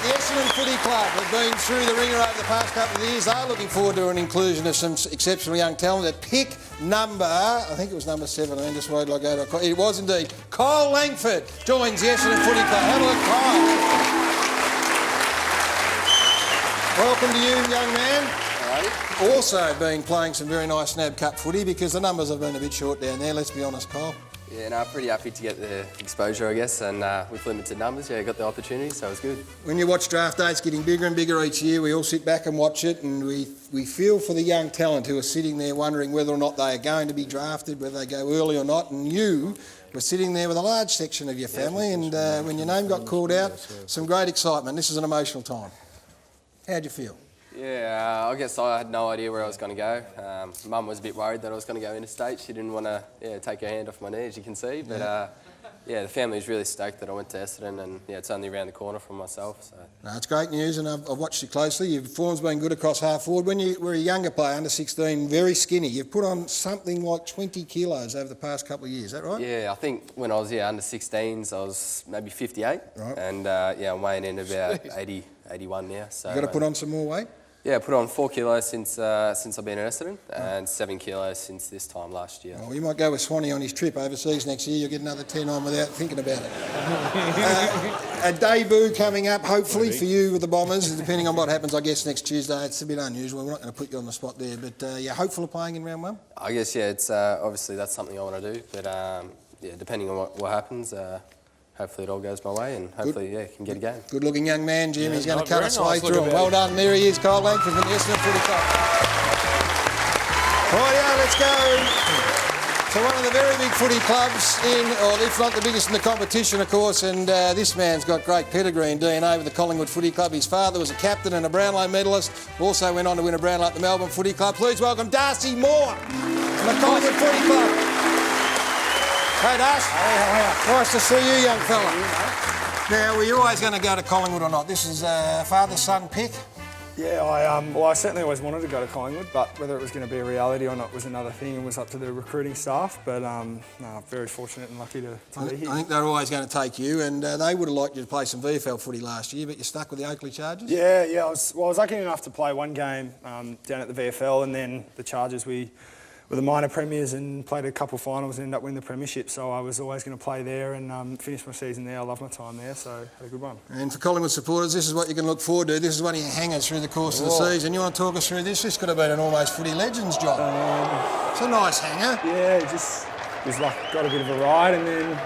The Essendon Footy Club have been through the ringer over the past couple of years. They're looking forward to an inclusion of some exceptional young talent. At pick number, I think it was number 17, just wait till I go to... It was indeed. Kyle Langford joins the Essendon Footy Club. Have a look, Kyle. Welcome to you, young man. Also been playing some very nice NAB Cup footy because the numbers have been a bit short down there, let's be honest, Kyle. Yeah, no, pretty happy to get the exposure, I guess, and with limited numbers, got the opportunity, so it was good. When you watch draft day, it's getting bigger and bigger each year. We all sit back and watch it, and we feel for the young talent who are sitting there wondering whether or not they are going to be drafted, whether they go early or not, and you were sitting there with a large section of your family, and when your name got called out, some great excitement. This is an emotional time. How'd you feel? Yeah, I guess I had no idea where I was going to go. Mum was a bit worried that I was going to go interstate. She didn't want to take her hand off my knee, as you can see. But the family was really stoked that I went to Essendon, and it's only around the corner from myself. So. No, it's great news, and I've watched you closely. Your form's been good across half forward. When you were a younger player, under 16, very skinny, you've put on something like 20 kilos over the past couple of years. Is that right? Yeah, I think when I was under 16s, I was maybe 58, right. And I'm weighing in about 80, 81 now. So you got to put on some more weight. Yeah, I put on 4 kilos since I've been in Essendon and 7 kilos since this time last year. Well, you might go with Swanee on his trip overseas next year. You'll get another 10 on without thinking about it. A debut coming up, hopefully, for you with the Bombers, depending on what happens, I guess, next Tuesday. It's a bit unusual. We're not going to put you on the spot there, but you're hopeful of playing in round one? I guess, yeah, it's obviously that's something I want to do, but yeah, depending on what happens, hopefully it all goes my way and hopefully, yeah, can get a game. Good-looking young man, Jim. Yeah, He's going to cut very us nice way through. looking Well about done. There he is, Kyle Langford from the Essendon Footy Club. Rightio, let's go. So one of the very big footy clubs or if not the biggest in the competition, of course, and this man's got great pedigree and DNA with the Collingwood Footy Club. His father was a captain and a Brownlow medalist, also went on to win a Brownlow at the Melbourne Footy Club. Please welcome Darcy Moore from the Collingwood Footy Club. Hey, Darcy. Hey, how are you? Nice to see you, young fella. Now, were you always going to go to Collingwood or not? This is father-son pick? Yeah, I certainly always wanted to go to Collingwood, but whether it was going to be a reality or not was another thing and was up to the recruiting staff. But no, very fortunate and lucky to be here. I think they're always going to take you, and they would have liked you to play some VFL footy last year, but you're stuck with the Oakley Chargers? Yeah, I was lucky enough to play one game down at the VFL, and then the Chargers, we were the minor premiers and played a couple of finals and ended up winning the premiership. So I was always going to play there and finish my season there. I love my time there, so had a good one. And for Collingwood supporters, this is what you can look forward to. This is one of your hangers through the course of the season. You want to talk us through this? This could have been an almost footy legends job. It's a nice hanger. Yeah, just got a bit of a ride, and then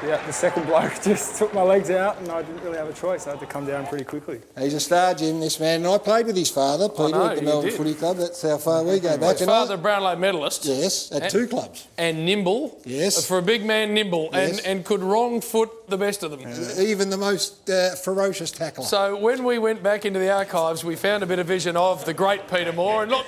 the second bloke just took my legs out and I didn't really have a choice. I had to come down pretty quickly. He's a star, Jim, this man. And I played with his father, Peter, at the Melbourne Footy Club. That's how far we go back. His father, Brownlow medalist. Yes, at 2 clubs. And nimble. Yes. For a big man, nimble. Yes. And could wrong foot the best of them. Even the most ferocious tackler. So when we went back into the archives, we found a bit of vision of the great Peter Moore and look...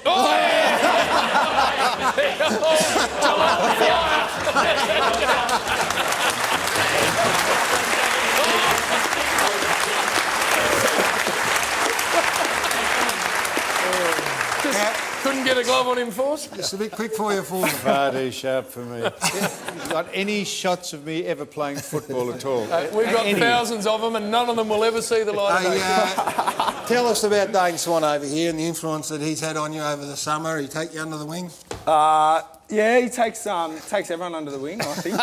Couldn't get a glove on him, Force? Just a bit quick for you, Force. Far too sharp for me. You've got any shots of me ever playing football at all? We've got thousands of them and none of them will ever see the light of day. Tell us about Dane Swan over here and the influence that he's had on you over the summer. He take you under the wing? Yeah, he takes everyone under the wing, I think.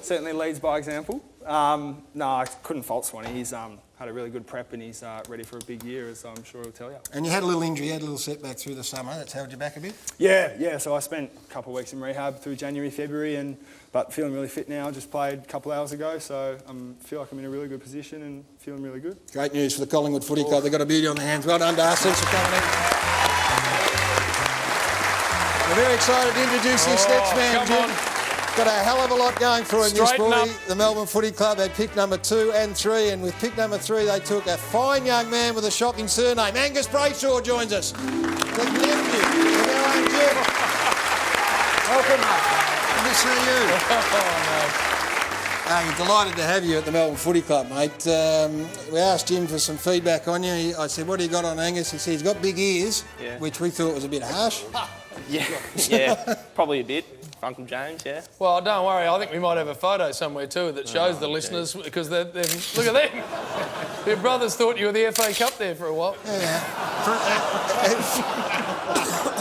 Certainly leads by example. No, I couldn't fault Swanee. He's had a really good prep and he's ready for a big year, as I'm sure he'll tell you. And you had a little injury, you had a little setback through the summer. That's held you back a bit? Yeah. So I spent a couple of weeks in rehab through January, February, but feeling really fit now. Just played a couple of hours ago, so I feel like I'm in a really good position and feeling really good. Great news for the Collingwood Footy Club. They've got a beauty on their hands. Well done, Darcy. Thanks for coming in. We're very excited to introduce this next man, Jim. Got a hell of a lot going for him, this boy. The Melbourne Footy Club had pick number 2 and 3, and with pick number 3, they took a fine young man with a shocking surname. Angus Brayshaw joins us. The nephew of our own Jim. Welcome. Good to see you. Delighted to have you at the Melbourne Footy Club, mate. We asked Jim for some feedback on you. I said, what do you got on Angus? He said he's got big ears, which we thought was a bit harsh. Yeah, probably a bit. Uncle James, yeah. Well, don't worry. I think we might have a photo somewhere too that shows the listeners, because they're look at them. Your brothers thought you were the FA Cup there for a while. Yeah.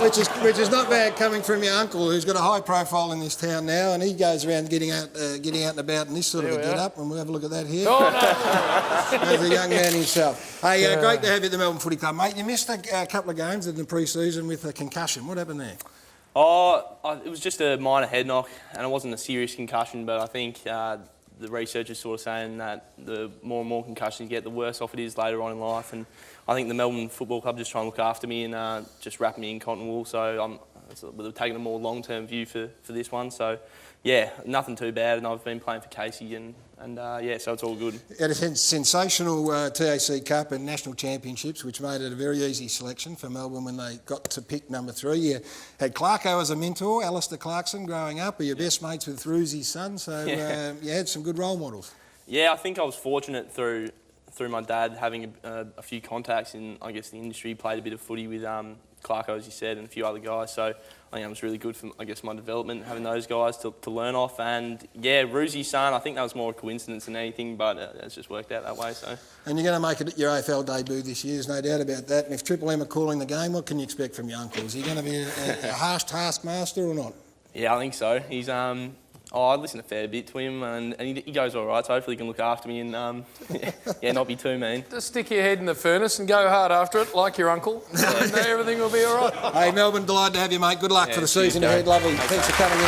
which is not bad coming from your uncle, who's got a high profile in this town now, and he goes around getting out and about in this sort of a get-up, and we'll have a look at that here. Oh, no. As a young man himself. Hey, great to have you at the Melbourne Footy Club, mate. You missed a couple of games in the pre-season with a concussion. What happened there? It was just a minor head knock, and it wasn't a serious concussion, but I think the research is sort of saying that the more and more concussions you get, the worse off it is later on in life. And I think the Melbourne Football Club just trying to look after me and just wrap me in cotton wool. So we're taking a more long-term view for this one. So, yeah, nothing too bad. And I've been playing for Casey and so it's all good. You had a sensational TAC Cup and National Championships, which made it a very easy selection for Melbourne when they got to pick number 3. You had Clarko as a mentor, Alistair Clarkson, growing up. You're best mates with Ruzi's son, so you had some good role models. Yeah, I think I was fortunate through through my dad having a few contacts in, I guess, the industry, played a bit of footy with Clarko, as you said, and a few other guys. So I think it was really good for, I guess, my development, having those guys to learn off. And yeah, Ruzi's son, I think that was more a coincidence than anything, but it's just worked out that way. So. And you're going to make it your AFL debut this year, there's no doubt about that. And if Triple M are calling the game, what can you expect from your uncle? Is he going to be a harsh taskmaster or not? Yeah, I think so. He's I listen a fair bit to him, and he goes all right. So hopefully he can look after me and not be too mean. Just stick your head in the furnace and go hard after it, like your uncle, and everything will be all right. Hey, Melbourne, delighted to have you, mate. Good luck for the season ahead. Lovely. Thanks for coming in.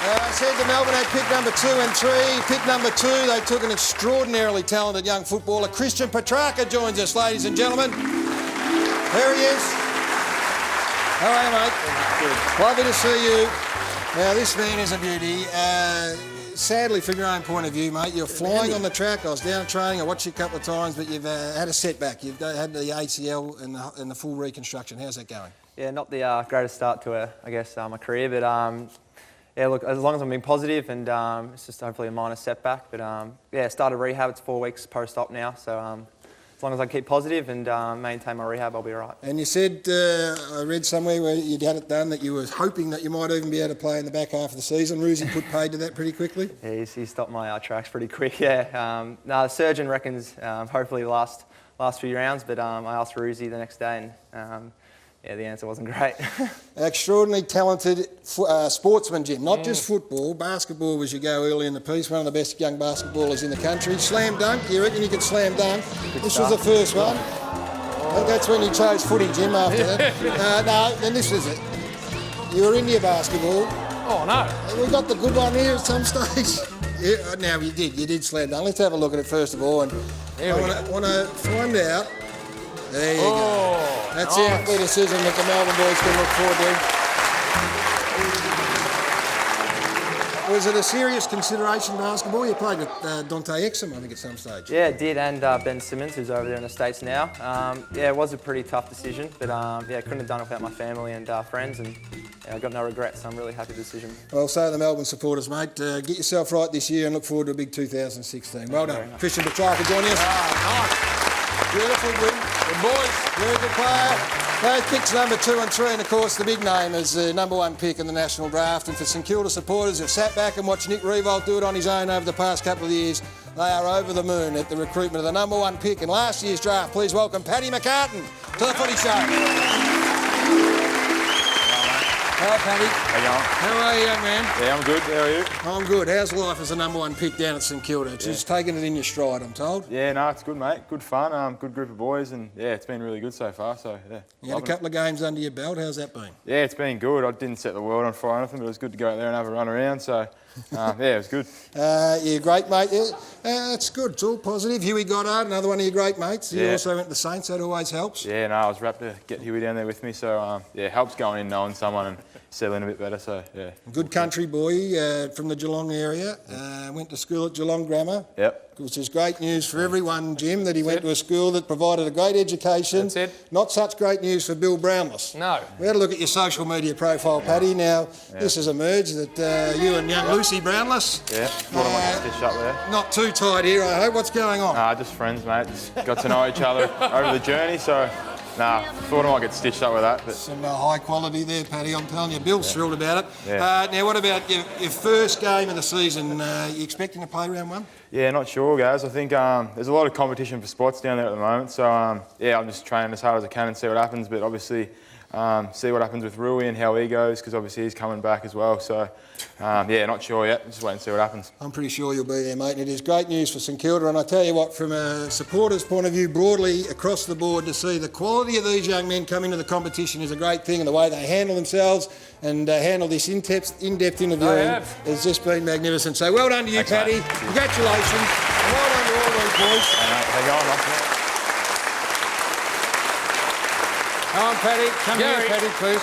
I said the Melbourne had pick number 2 and 3. Pick number 2, they took an extraordinarily talented young footballer. Christian Petrarca joins us, ladies and gentlemen. There he is. How are you, mate? Good. Lovely to see you. Now, this man is a beauty. Sadly, from your own point of view, mate, you're flying on the track. I was down training. I watched you a couple of times, but you've had a setback. You've had the ACL and the full reconstruction. How's that going? Yeah, not the greatest start to, my career, but yeah, look, as long as I'm being positive and it's just hopefully a minor setback. But started rehab. It's 4 weeks post-op now, so as long as I keep positive and maintain my rehab, I'll be all right. And you said, I read somewhere where you'd had it done, that you were hoping that you might even be able to play in the back half of the season. Ruzi put paid to that pretty quickly? Yeah, he stopped my tracks pretty quick, yeah. The surgeon reckons hopefully the last few rounds, but I asked Ruzi the next day and the answer wasn't great. Extraordinarily talented sportsman, Jim. Not just football, basketball as you go early in the piece. One of the best young basketballers in the country. Slam dunk, you reckon you could slam dunk? This was the first one. I think that's when you chose footy, Jim, after that. No, then this is it. You were into your basketball. Oh, no. We got the good one here at some stage. Yeah, now you did slam dunk. Let's have a look at it first of all. And I want to find out. There you go. That's the athleticism that the Melbourne boys can look forward to. Was it a serious consideration, basketball? You played with Dante Exum, I think, at some stage. Yeah, it did, and Ben Simmons, who's over there in the States now. It was a pretty tough decision, but couldn't have done it without my family and friends, and I got no regrets, so I'm really happy with the decision. Well, so the Melbourne supporters, mate. Get yourself right this year and look forward to a big 2016. Well done. Christian Petrarca joining us. Nice. Beautiful win. Good boys. Very good player. Those picks number 2 and 3, and of course the big name is the number 1 pick in the national draft. And for St Kilda supporters who've sat back and watched Nick Riewoldt do it on his own over the past couple of years, they are over the moon at the recruitment of the number 1 pick in last year's draft. Please welcome Paddy McCartan to the Footy Show. Hello, Paddy. How you going? How are you, young man? Yeah, I'm good. How are you? I'm good. How's life as the number 1 pick down at St Kilda? Just taking it in your stride, I'm told. Yeah, no, it's good, mate. Good fun. Good group of boys, and yeah, it's been really good so far. So yeah. You had a couple of games under your belt. How's that been? Yeah, it's been good. I didn't set the world on fire or anything, but it was good to go out there and have a run around. So yeah, it was good. You're great, mate. That's good. It's all positive. Huey Goddard, another one of your great mates. He also went to the Saints. That always helps. Yeah, no, I was rapt to get Huey down there with me. So yeah, helps going in knowing someone and settling a bit better. So yeah. Good country boy from the Geelong area. Went to school at Geelong Grammar. Yep. Which is great news for everyone, Jim, that he went to a school that provided a great education. That's it. Not such great news for Bill Brownless. No. We had a look at your social media profile, Paddy. Now, this has emerged that you and young Lucy Brownless... Yeah, thought I might get stitched up there. Not too tight here, I hope. What's going on? Just friends, mate. Just got to know each other over the journey, so... thought I might get stitched up with that. But. Some high quality there, Paddy, I'm telling you. Bill's thrilled about it. Yeah. Now, what about your first game of the season? You expecting to play round 1? Yeah, not sure, guys. I think there's a lot of competition for spots down there at the moment. So, yeah, I'm just training as hard as I can and see what happens. But obviously, see what happens with Rui and how he goes, because obviously he's coming back as well. So, yeah, not sure yet. Just wait and see what happens. I'm pretty sure you'll be there, mate. And it is great news for St Kilda. And I tell you what, from a supporter's point of view, broadly across the board, to see the quality of these young men come into the competition is a great thing, and the way they handle themselves and handle this in-depth interviewing has just been magnificent. So well done to you, Paddy. Congratulations. And well done to all these boys. How you going, Come on, Paddy. Come here, Paddy, please.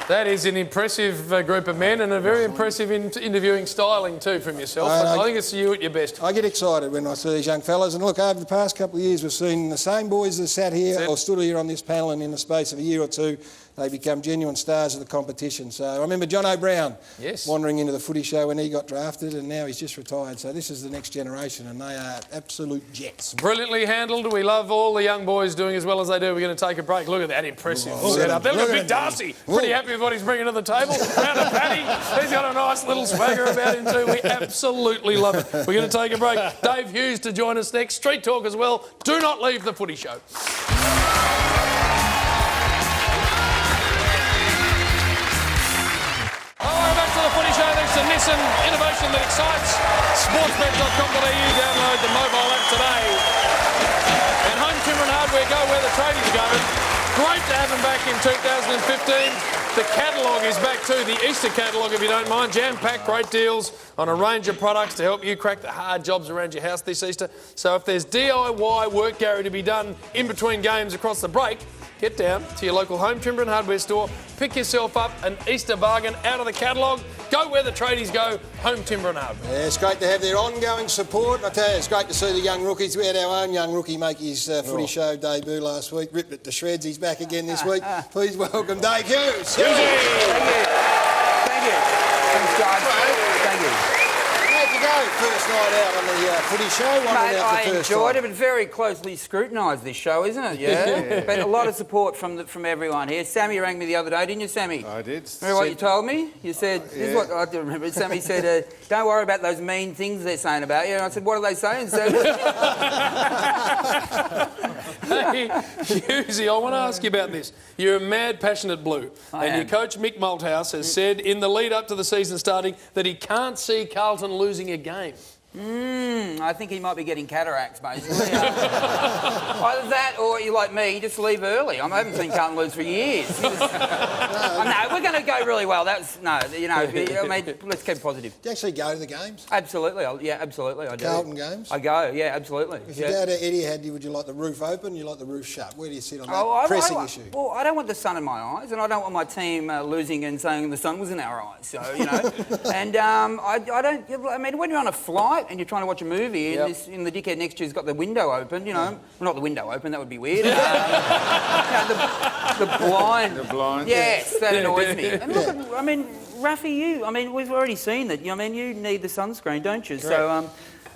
That is an impressive group of men, and a very impressive interviewing styling too from yourself. I think it's you at your best. I get excited when I see these young fellas, and look, over the past couple of years we've seen the same boys that sat here or stood here on this panel, and in the space of a year or two they become genuine stars of the competition. So I remember John O'Brien wandering into the Footy Show when he got drafted, and now he's just retired. So this is the next generation, and they are absolute jets. Brilliantly handled. We love all the young boys doing as well as they do. We're going to take a break. Look at that impressive setup. Look at Big Darcy. Pretty happy with what he's bringing to the table. Round of Paddy. He's got a nice little swagger about him too. We absolutely love it. We're going to take a break. Dave Hughes to join us next. Street Talk as well. Do not leave the Footy Show. Footy Show, thanks to Nissan, innovation that excites. Sportsbet.com.au, download the mobile app today. And Home Timber and Hardware, go where the tradies go. Great to have them back in 2015. The catalogue is back too, the Easter catalogue if you don't mind. Jam-packed, great deals on a range of products to help you crack the hard jobs around your house this Easter. So if there's DIY work, Gary, to be done in between games across the break, get down to your local Home Timber and Hardware store, pick yourself up an Easter bargain out of the catalogue, go where the tradies go, Home Timber and Hardware. Yeah, it's great to have their ongoing support. I tell you, it's great to see the young rookies. We had our own young rookie make his Footy Show debut last week, ripped it to shreds. He's back again this week. Please welcome Dave Hughes. Thank you. Thanks, guys. Thank you. How'd you go first night out on the Footy Show? Mate, I enjoyed it, but very closely scrutinised, this show, isn't it? Yeah. But a lot of support from everyone here. Sammy rang me the other day, didn't you, Sammy? I did. Remember what you told me? You said, this is what I do remember. Sammy said, don't worry about those mean things they're saying about you. And I said, what are they saying? So, hey, Hughesy, I want to ask you about this. You're a mad, passionate blue. And your coach, Mick Malthouse, has said in the lead up to the season starting that he can't see Carlton losing a game. I think he might be getting cataracts, basically. Either that or you like me, just leave early. I haven't seen Carlton lose for years. No, we're going to go really well. Let's keep positive. Do you actually go to the games? Absolutely. Absolutely. I do. Carlton games? I go, yeah, absolutely. If you go to Etihad, would you like the roof open? You like the roof shut? Where do you sit on that pressing issue? Well, I don't want the sun in my eyes, and I don't want my team losing and saying the sun was in our eyes. So, and I don't. I mean, when you're on a flight and you're trying to watch a movie and the dickhead next to you's got the window open, well, not the window open, that would be weird. The blind. The blind. Yes, that annoys me. And look, I mean, Ruffy, we've already seen that. You need the sunscreen, don't you? Correct. So,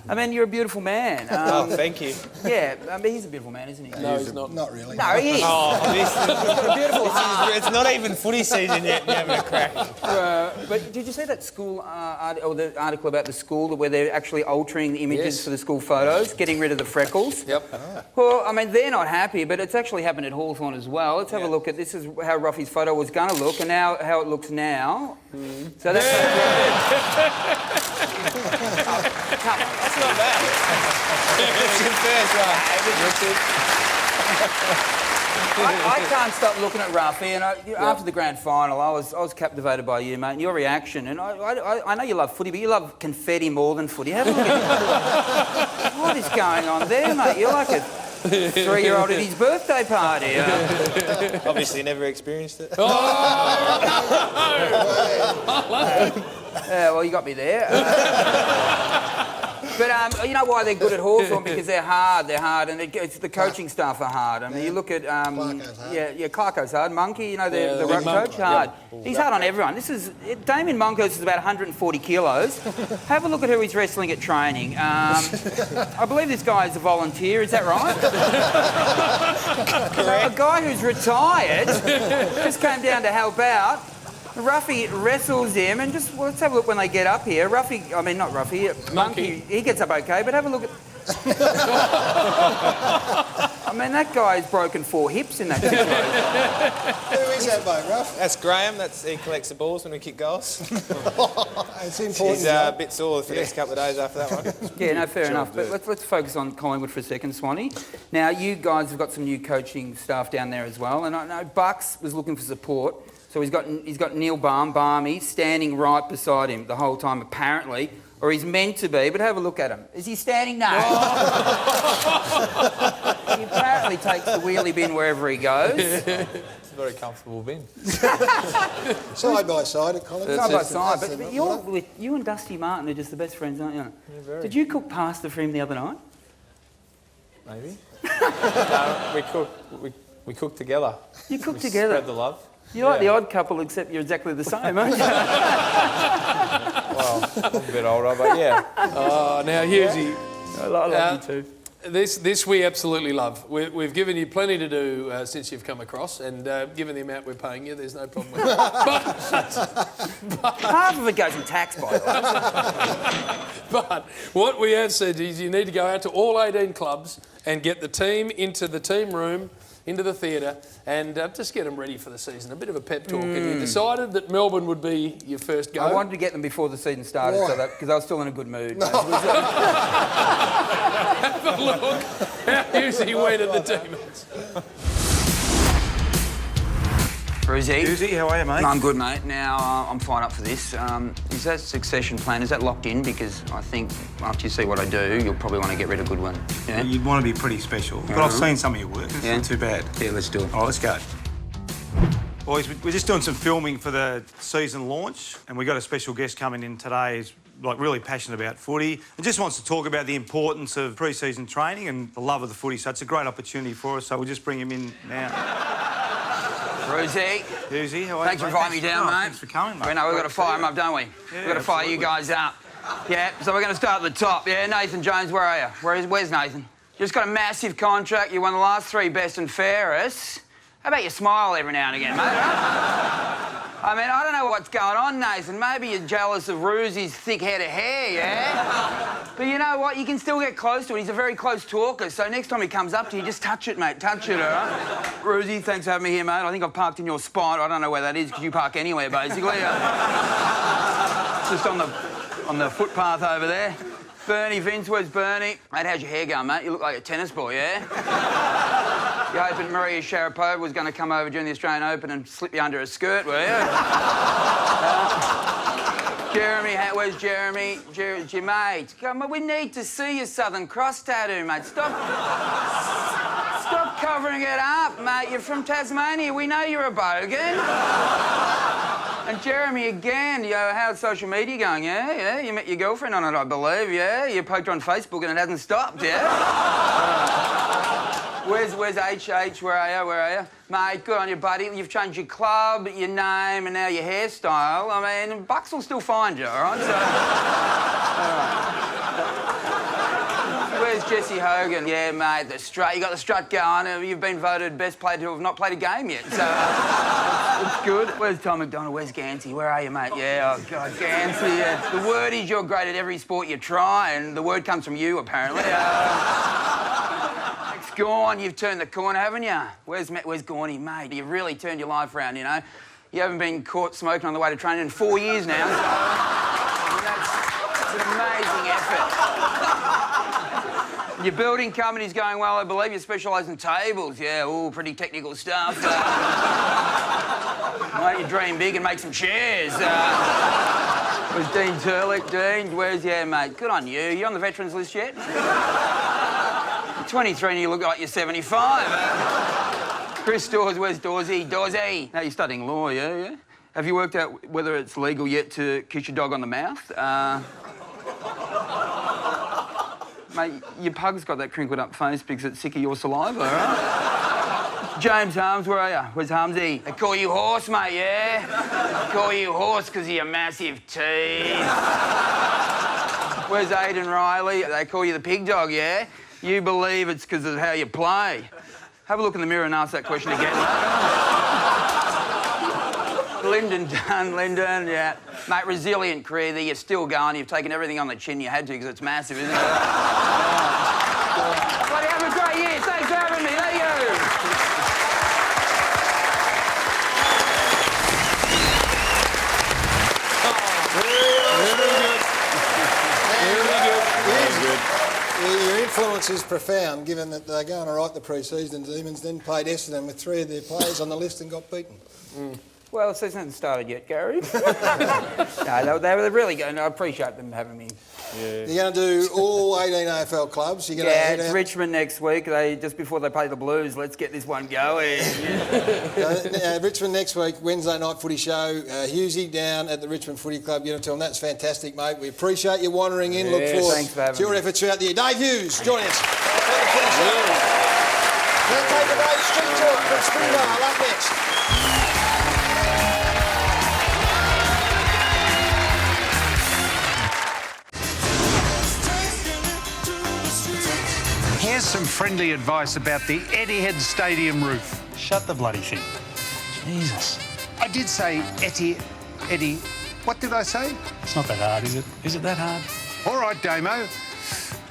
you're a beautiful man. Thank you. Yeah, he's a beautiful man, isn't he? No, he's not. Not really. No, he is. Beautiful heart. It's not even footy season yet and you're having a crack. But did you see that school or the article about the school where they're actually altering the images for the school photos, getting rid of the freckles? Yep. Well, they're not happy, but it's actually happened at Hawthorn as well. Let's have a look at this. Is how Ruffy's photo was going to look, and now how it looks now. So that's. Come on. That's not bad. It's your first I can't stop looking at Ruffy, and after the grand final, I was captivated by you, mate, and your reaction. And I know you love footy, but you love confetti more than footy. Have a look at what is going on there, mate? You're like a 3-year-old at his birthday party. Obviously, never experienced it. Well, you got me there. But you know why they're good at Hawthorn? Because they're hard, and it's the coaching staff are hard. You look at Clarko's hard. Monkey, the ruck coach, hard. Yep. He's hard on everyone. Damien Monkhorst is about 140 kilos. Have a look at who he's wrestling at training. I believe this guy is a volunteer. Is that right? So a guy who's retired just came down to help out. Ruffy wrestles him, and let's have a look when they get up here. Monkey, he gets up okay, but have a look at... that guy's broken 4 hips in that situation. Who is that bloke, Ruff? That's Graham. He collects the balls when we kick goals. It's important. He's a bit sore for the next couple of days after that one. Yeah, no, fair enough. But let's focus on Collingwood for a second, Swanee. Now, you guys have got some new coaching staff down there as well, and I know Bucks was looking for support. So he's got Neil Barmy standing right beside him the whole time, apparently, or he's meant to be. But have a look at him. Is he standing? No. He apparently takes the wheelie bin wherever he goes. It's a very comfortable bin. Side by side at Collingwood. Side by side. But you and Dusty Martin are just the best friends, aren't you? Yeah, very. Did you cook pasta for him the other night? Maybe. We cooked together. You cooked together? Spread the love. You're like the odd couple, except you're exactly the same, aren't you? Well, I'm a bit older, but yeah. Oh, now, Hughesy. I love you too. This we absolutely love. We've given you plenty to do since you've come across, and given the amount we're paying you, there's no problem with that. But half of it goes in tax, by the way. But what we have said is you need to go out to all 18 clubs and get the team into the team room, into the theatre, and just get them ready for the season. A bit of a pep talk. And you decided that Melbourne would be your first go. I wanted to get them before the season started, because I was still in a good mood. Have a look how Hughesy went at the Demons. Brucey. Hughesy, how are you, mate? I'm good, mate. Now, I'm fired up for this. Is that succession plan, is that locked in? Because I think after you see what I do, you'll probably want to get rid of Goodwin. Yeah? You'd want to be pretty special. But I've seen some of your work. It's not too bad. Yeah, let's do it. All right, let's go. Boys, we're just doing some filming for the season launch, and we've got a special guest coming in today who's really passionate about footy and just wants to talk about the importance of pre-season training and the love of the footy. So it's a great opportunity for us, so we'll just bring him in now. Brucey. Hughesy, how are you? Thanks for inviting me down, mate. Thanks for coming, mate. We know we've got to fire him up, don't we? Yeah, We've got to fire you guys up. Yeah, so we're going to start at the top. Yeah, Nathan Jones, where are you? Where's Nathan? Just got a massive contract. You won the last 3 best and fairest. How about you smile every now and again, mate? I mean, I don't know what's going on, Nathan. Maybe you're jealous of Roosy's thick head of hair, yeah? But you know what? You can still get close to it. He's a very close talker, so next time he comes up to you, just touch it, mate. Touch it, all right? Roosy, thanks for having me here, mate. I think I've parked in your spot. I don't know where that is, because you park anywhere, basically. Just on the footpath over there. Bernie, Vince, where's Bernie? Mate, how's your hair going, mate? You look like a tennis ball, yeah? You hoping Maria Sharapova was going to come over during the Australian Open and slip you under a skirt, were you? Jeremy, where's Jeremy? It's your mate. Come on, we need to see your Southern Cross tattoo, mate. Stop covering it up, mate. You're from Tasmania. We know you're a bogan. And Jeremy, again, how's social media going? Yeah? You met your girlfriend on it, I believe, yeah? You poked her on Facebook and it hasn't stopped, yeah? Where's HH? Where are you? Mate, good on you, buddy. You've changed your club, your name, and now your hairstyle. I mean, Bucks will still find you, all right? So, Where's Jesse Hogan? Yeah, mate, the strut. You got the strut going. You've been voted best player to have not played a game yet, so it's good. Where's Tom McDonald? Where's Gansey? Where are you, mate? Yeah, oh, God, Gansey. Yeah. The word is you're great at every sport you try, and the word comes from you, apparently. Gone, you've turned the corner, haven't you? Where's Gorney, mate? You've really turned your life around, you know? You haven't been caught smoking on the way to training in 4 years now. So, that's an amazing effort. Your building company's going well, I believe. You specialise in tables. Yeah, all pretty technical stuff. Mate, you dream big and make some chairs. Where's Dean Turlick? Dean, mate? Good on you. You on the veterans list yet? 23 and you look like you're 75. Chris Dawes, where's Dawsy? Dawsy! Now, you're studying law, yeah? Have you worked out whether it's legal yet to kiss your dog on the mouth? Mate, your pug's got that crinkled up face because it's sick of your saliva, all right? James Harms, where are you? Where's Harmsy? They call you Horse, mate, yeah? They call you Horse because of your massive teeth. Where's Aidan Riley? They call you the Pig Dog, yeah? You believe it's because of how you play. Have a look in the mirror and ask that question again. Lyndon Dunn, Lyndon, yeah. Mate, resilient career there. You're still going. You've taken everything on the chin you had to because it's massive, isn't it? Buddy, have a great year. Thanks for having me. There you go. Your influence is profound, given that they're going to write the pre-season. Demons then played Essendon with 3 of their players on the list and got beaten. Well, the season hasn't started yet, Gary. No, they were really good. I appreciate them having me. Yeah. You're going to do all 18 AFL clubs? You're going to head it's out? Richmond next week. Just before they play the Blues, let's get this one going. Richmond next week, Wednesday night footy show. Hughesy down at the Richmond Footy Club. You're going to tell them that's fantastic, mate. We appreciate you wandering in. Look forward to your efforts throughout the year. Dave Hughes, join us. We'll take a day street talk from Springvale up next. Here's some friendly advice about the Etihad Stadium roof. Shut the bloody thing. Jesus. I did say Eddie. What did I say? It's not that hard, is it? Is it that hard? All right, Damo.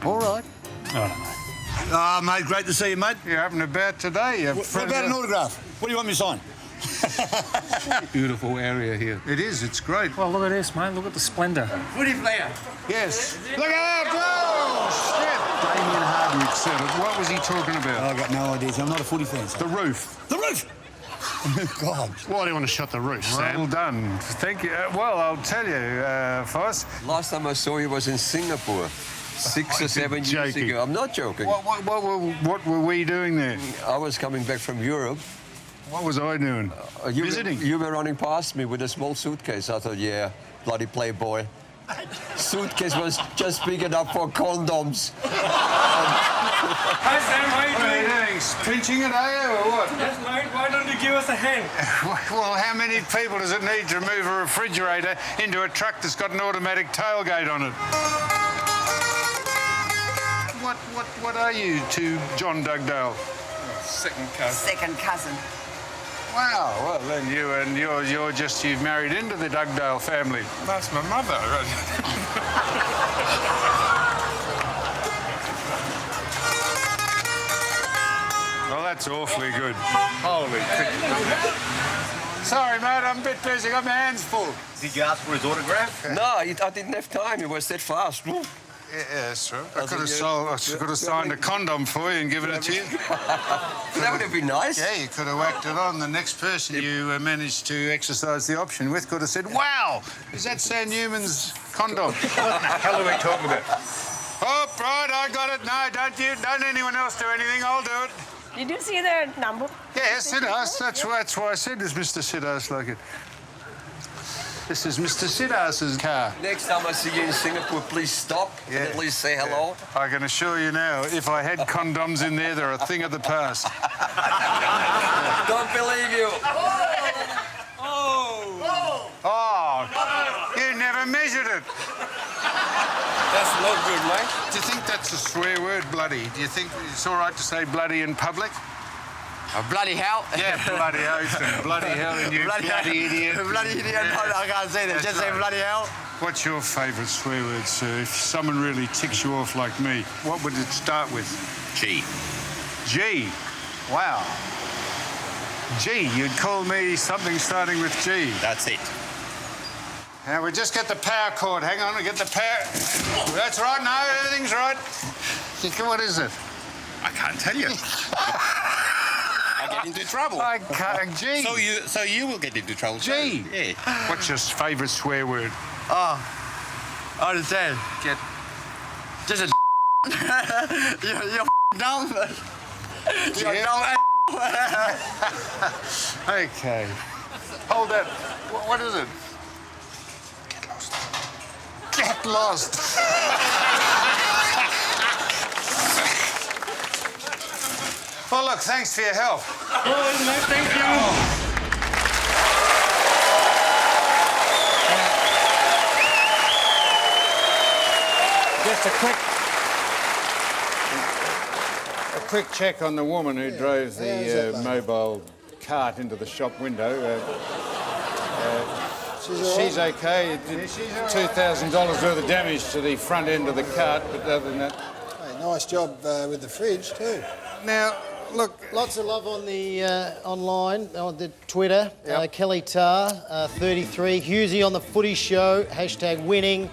All right. I don't know. Ah, mate, great to see you, mate. You're having a bout today. What about an autograph? What do you want me to sign? Beautiful area here. It is, it's great. Well, look at this, mate. Look at the splendour. Footy player. Yes. Look out! Oh, shit! Damien Hardwick said it. What was he talking about? I've got no idea. I'm not a footy fan. So. The roof. The roof! God. Why do you want to shut the roof, Sam? Well done. Thank you. Well, I'll tell you, Foss. Last time I saw you was in Singapore. 6 or 7 years ago. I'm not joking. What were we doing there? I was coming back from Europe. What was I doing? Visiting? You were running past me with a small suitcase. I thought, yeah, bloody playboy. Suitcase was just big enough for condoms. Hi, Sam. How are you doing? Pinching it, are you, or what? Yes, mate. Why don't you give us a hand? Well, how many people does it need to move a refrigerator into a truck that's got an automatic tailgate on it? What are you to John Dugdale? Second cousin. Second cousin. Wow. Well, then you've married into the Dugdale family. That's my mother. Well, that's awfully good. Holy cricket. Sorry, mate, I'm a bit busy. Got my hands full. Did you ask for his autograph? No, I didn't have time. He was that fast. Yeah, that's true. I could have signed a condom for you and given it to you. That would have been nice. Yeah, you could have whacked it on. The next person you managed to exercise the option with could have said, "Wow, is that Sam Newman's condom?" What the hell are we talking about? Oh, right, I got it. No, don't anyone else do anything. I'll do it. Did you see the number? Yeah, Siddhas. That's why I said, "Does Mr. Siddhas like it?" This is Mr. Siddhas's car. Next time I see you in Singapore, please stop and at least say hello. Yeah. I can assure you now, if I had condoms in there, they're a thing of the past. Don't believe you. Oh, you never measured it. That's not good, mate. Do you think that's a swear word, bloody? Do you think it's all right to say bloody in public? Oh, bloody hell. Yeah, bloody oath and bloody hell and you bloody idiot. Bloody idiot. I can't say that. Just say bloody hell. What's your favourite swear word, sir? If someone really ticks you off like me, what would it start with? G. G. Wow. G. You'd call me something starting with G. That's it. Now, we just get the power cord. Hang on, we get the power... That's right. No, everything's right. What is it? I can't tell you. I get into trouble. I can't. G. So you will get into trouble. G. Yeah. What's your favourite swear word? Oh, I understand. Get. Just a. You're dumb. You're Yeah. dumb. Okay. Hold that. What is it? Get lost. Well, look, thanks for your help. Thank you. Just a quick check on the woman who drove the mobile cart into the shop window. She's okay. It did $2,000 worth of damage to the front end of the cart, but other than that... Hey, nice job with the fridge, too. Now, look... Lots of love on the online, on the Twitter. Yep. Kelly Tarr, 33. Hughesy on the Footy Show, #winning,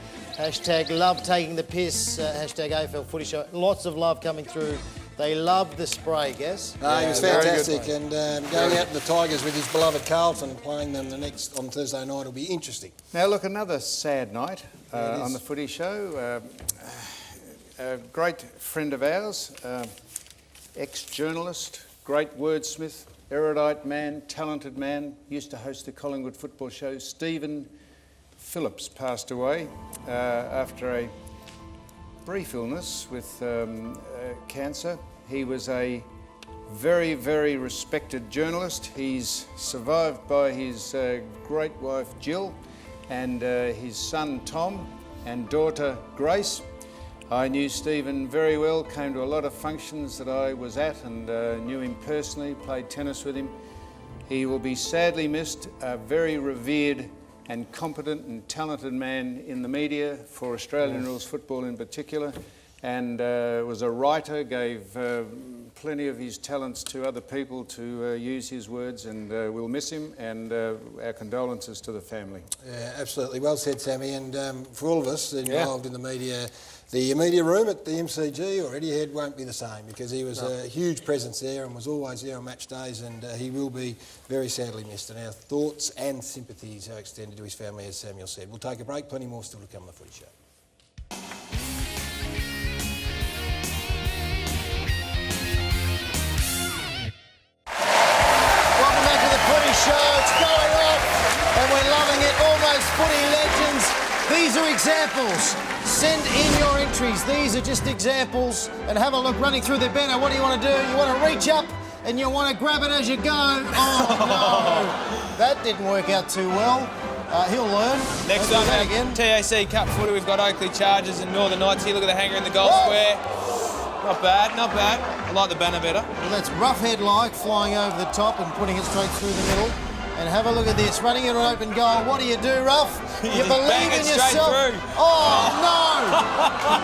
#love taking the piss, #AFL Footy Show. Lots of love coming through. They love the spray, Guess. He was fantastic, and going out to the Tigers with his beloved Carlton, playing them on Thursday night will be interesting. Now, look, another sad night on the Footy Show. A great friend of ours, ex-journalist, great wordsmith, erudite man, talented man, used to host the Collingwood football show, Stephen Phillips, passed away after a brief illness with cancer. He was a very, very respected journalist. He's survived by his great wife Jill and his son Tom and daughter Grace. I knew Stephen very well, came to a lot of functions that I was at and knew him personally, played tennis with him. He will be sadly missed, a very revered and competent and talented man in the media for Australian rules football in particular, and was a writer, gave plenty of his talents to other people to use his words, and we'll miss him, and our condolences to the family. Yeah, absolutely. Well said, Sammy. And for all of us involved in the media room at the MCG or Etihad won't be the same, because he was a huge presence there and was always there on match days, and he will be very sadly missed. And our thoughts and sympathies are extended to his family, as Samuel said. We'll take a break. Plenty more still to come on the Footy Show. Welcome back to the Footy Show. It's going on, and we're loving it. Almost Footy legends. These are examples. Send in your entries. These are just examples. And have a look running through the banner. What do you want to do? You want to reach up and you want to grab it as you go. Oh, no. That didn't work out too well. He'll learn. Next up, again. TAC Cup Footy, we've got Oakley Chargers and Northern Knights here. Look at the hanger in the goal square. Not bad, not bad. I like the banner better. Well, that's roughhead-like, flying over the top and putting it straight through the middle. And have a look at this, running into an open goal. What do you do, Ruff? You believe in yourself. Oh, no!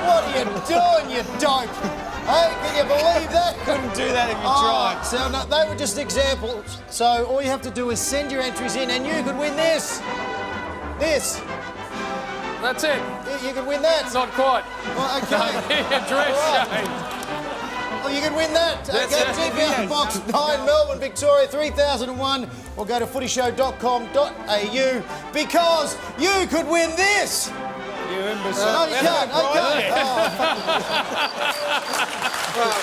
What are you doing, you dope? Hey, can you believe that? Couldn't do that if you tried. So no, they were just examples. So all you have to do is send your entries in, and you could win this. This. That's it. You could win that. Not quite. Well, okay. Dress change. Well, you can win that. That's Okay, it. GPL Box 9, Melbourne, Victoria, 3001. Or go to footyshow.com.au because you could win this. You imbecile. No, you can't. Okay.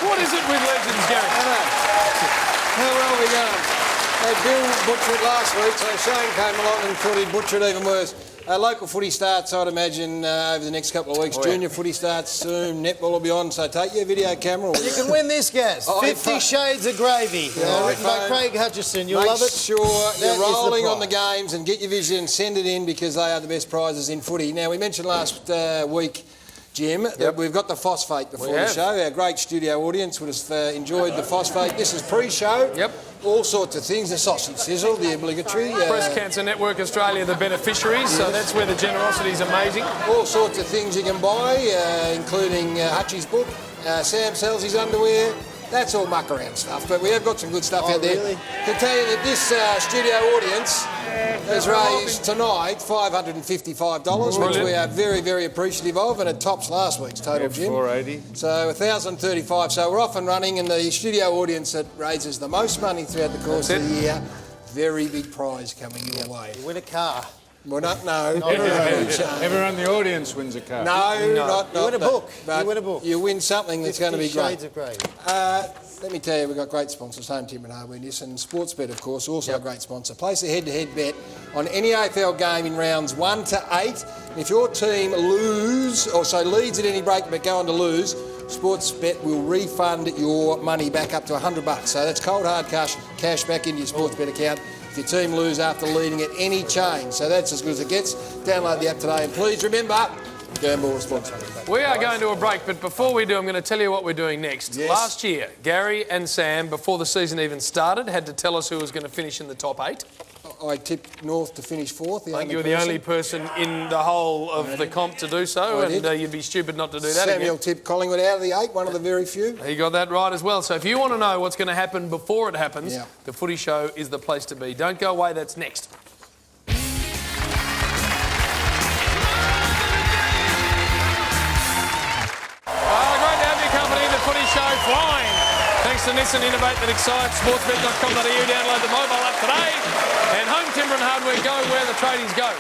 What is it with legends, Gary? How well we going? Bill butchered last week, so Shane came along and thought he'd butcher it even worse. Local footy starts, I'd imagine, over the next couple of weeks. Junior footy starts soon. Netball will be on, so take your video camera. You can win this, Gaz. 50 Shades of Gravy. Written by Craig Hutchison. You'll love it. Make sure you're rolling on the games and get your vision, send it in, because they are the best prizes in footy. Now, we mentioned last week, Jim, that we've got the phosphate before the show. Our great studio audience would have enjoyed the phosphate. This is pre-show. Yep. All sorts of things, the sausage sizzle, the obligatory. Breast Cancer Network Australia, the beneficiaries, so that's where the generosity is amazing. All sorts of things you can buy, including Hutchie's book. Sam sells his underwear. That's all muck around stuff, but we have got some good stuff out there. Really? To tell you that this studio audience has raised tonight $555, which we are very, very appreciative of, and it tops last week's total, Jim. 480. So 1,035. So we're off and running, and the studio audience that raises the most money throughout the course of the year, very big prize coming your way. You win a car. Well, no. Everyone in the audience wins a car. No. You win a book. You win a book. You win something that's going to be great. Shades of Grey. Let me tell you, we've got great sponsors, Home Timber and Hardware, and Sportsbet, of course, also a great sponsor. Place a head-to-head bet on any AFL game in rounds 1 to 8. And if your team leads at any break but go on to lose, Sportsbet will refund your money back up to $100. So that's cold hard cash back into your Sportsbet account if your team lose after leading at any change. So that's as good as it gets. Download the app today, and please remember, gamble responsibly. We are going to a break, but before we do, I'm going to tell you what we're doing next. Yes. Last year, Gary and Sam, before the season even started, had to tell us who was going to finish in the top 8. I tipped North to finish 4th. I think you were the only person in the whole of the comp to do so, and you'd be stupid not to do that Samuel again. tipped Collingwood out of the 8, one of the very few. He got that right as well. So if you want to know what's going to happen before it happens, the Footy Show is the place to be. Don't go away, that's next. Great to have your company, the Footy Show flying. Thanks to Nissan Innovate that excites. Sportsbet.com.au, download the mobile app today. And Home Timber and Hardware, go where the tradies go.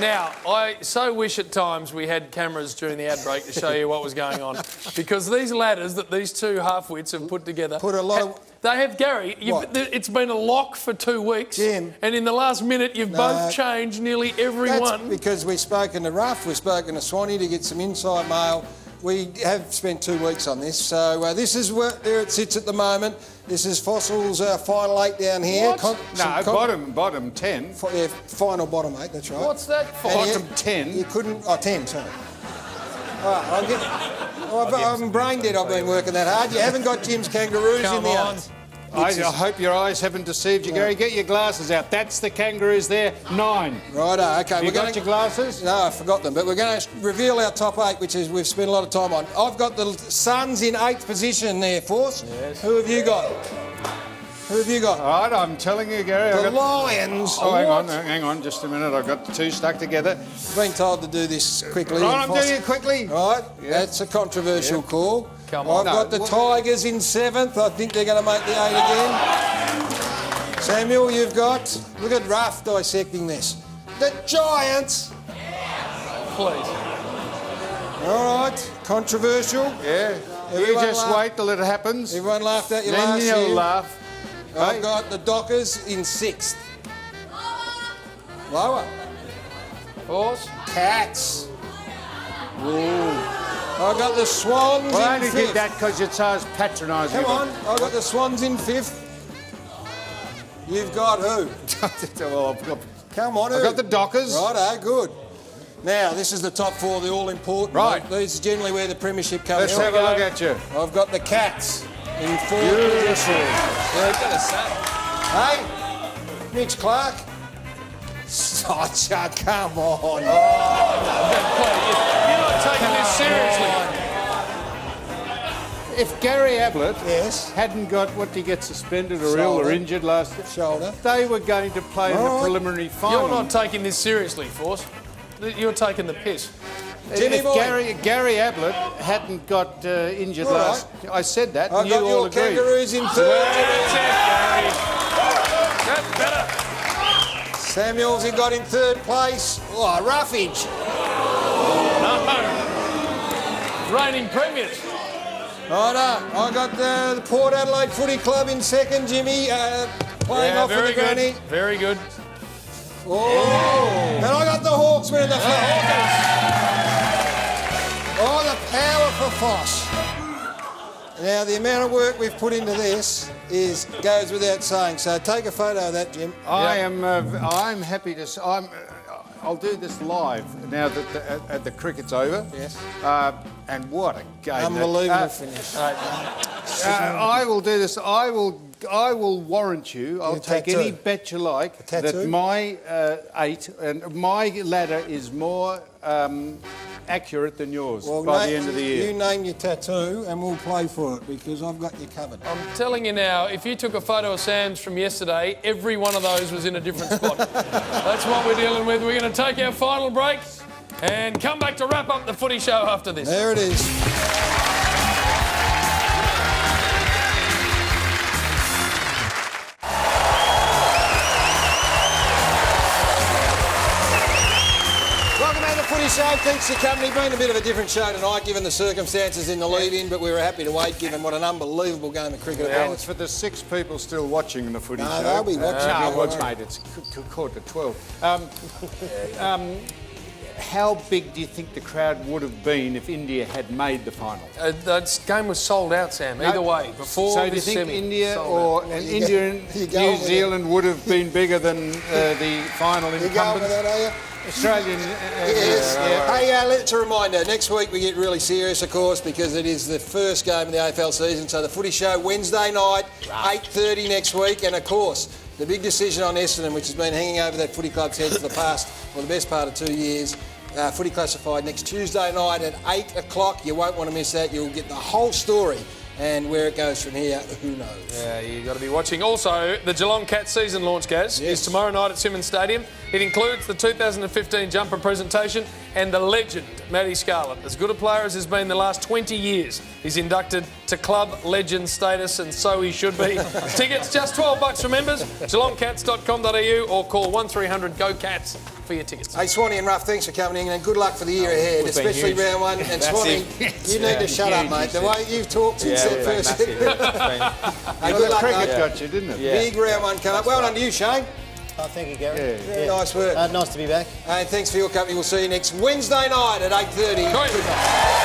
Now, I so wish at times we had cameras during the ad break to show you what was going on. Because these ladders that these two half-wits have put together... They have, Gary, it's been a lock for 2 weeks. Jim. And in the last minute, you've both changed nearly every That's one. because we've spoken to Ruff, we've spoken to Swanee to get some inside mail. We have spent 2 weeks on this, so this is where it sits at the moment. This is Fossil's final 8 down here. Bottom 10. Final bottom 8, that's right. What's that for? Bottom 10? You couldn't... 10, sorry. I'm brain dead. I've been working that hard. You haven't got Jim's Kangaroos in the eight. I hope your eyes haven't deceived you, Gary. Get your glasses out. That's the Kangaroos there. 9. Righto, okay. You got your glasses? No, I forgot them. But we're going to reveal our top 8, which is we've spent a lot of time on. I've got the Suns in 8th position there, Force. Yes. Who have you got? Who have you got? All right, I'm telling you, Gary. The Lions. Oh, hang on, just a minute. I've got the two stuck together. Been told to do this quickly. Right, I'm doing it quickly. Right, Yeah. That's a controversial call. Come on. I've got the Tigers in 7th. I think they're going to make the 8 again. Samuel, you've got... Look at Ruff dissecting this. The Giants. Please. All right, controversial. Yeah. Everyone You just laugh- wait till it happens. Everyone laughed at you Then last you'll year. laugh. I've got the Dockers in 6th. Lower. Horse. Cats. Ooh. I've got the Swans Well, I in only 5th. did that because it's so patronising. Come on, I've got the Swans in 5th. You've got who? Well, I've got... Come on, I've got the Dockers. Righto, good. Now, this is the top 4, the all-important. Right. These is generally where the premiership comes. Let's have a look at you. I've got the Cats in 4th Beautiful. position. Hey, Mitch Clark. Sacha, come on. You're not taking this seriously. If Gary Ablett Yes. hadn't got what he get suspended or ill or injured last Shoulder. they were going to play in the preliminary final. You're not taking this seriously, Force. You're taking the piss. Jimmy if boy. Gary Ablett hadn't got injured All last... I said that I've and you got all your agreed. Kangaroos in 3rd. That's it, Gary. That's better. Samuels, he got in 3rd place. Oh, roughage. No. Reigning premiers. Righto, I got the Port Adelaide Footy Club in 2nd, Jimmy, playing off with the very granny. good. Very good. Oh. And I got the Hawks winning the flag. Oh, the power for Foss. Now, the amount of work we've put into this goes without saying. So take a photo of that, Jim. I'm happy to... I'll do this live now that the cricket's over. Yes. And what a game! Unbelievable finish. I will do this. I will warrant you. I'll take tattoo. any bet you like tattoo? that my 8 and my ladder is more accurate than yours by the end of the year. You name your tattoo and we'll play for it because I've got you covered. I'm telling you now, if you took a photo of Sam's from yesterday, every one of those was in a different spot. That's what we're dealing with. We're going to take our final break and come back to wrap up the footy show after this. There it is. Welcome back to the Footy Show. Thanks for your company. Been a bit of a different show tonight, given the circumstances in the lead-in, but we were happy to wait, given what an unbelievable game of cricket it And was. for the 6 people still watching the footy show... they'll be watching. No, watch, mate, it's quarter to 12. How big do you think the crowd would have been if India had made the final? That game was sold out, Sam. Either way, before so do you this think semi, India sold out. India and New Zealand would have been bigger than the final You going with incumbents? that, are you? Australian... Yes. Hey, let's a reminder. Next week we get really serious, of course, because it is the first game of the AFL season. So the Footy Show Wednesday night, 8:30 next week, and of course the big decision on Essendon, which has been hanging over that footy club's head for the past, well, the best part of 2 years. Footy classified next Tuesday night at 8 o'clock. You won't want to miss that. You'll get the whole story. And where it goes from here, who knows? Yeah, you've got to be watching. Also, the Geelong Cats season launch, Gaz, is tomorrow night at Simmons Stadium. It includes the 2015 jumper presentation and the legend, Matty Scarlett. As good a player as he's been the last 20 years, he's inducted to club legend status, and so he should be. Tickets just $12 for members. GeelongCats.com.au or call 1300 GO CATS for your tickets. Hey, Swanee and Ruff, thanks for coming in and good luck for the year ahead, especially round 1. And Swanee, you need to shut up, mate. The way you've talked since that first... Hey, good luck, cricket mate. got you, didn't it? Big round 1 coming up. Well done to you, Shane. Oh, thank you, Gary. Very nice work. Nice to be back. And thanks for your company. We'll see you next Wednesday night at 8:30. Good night.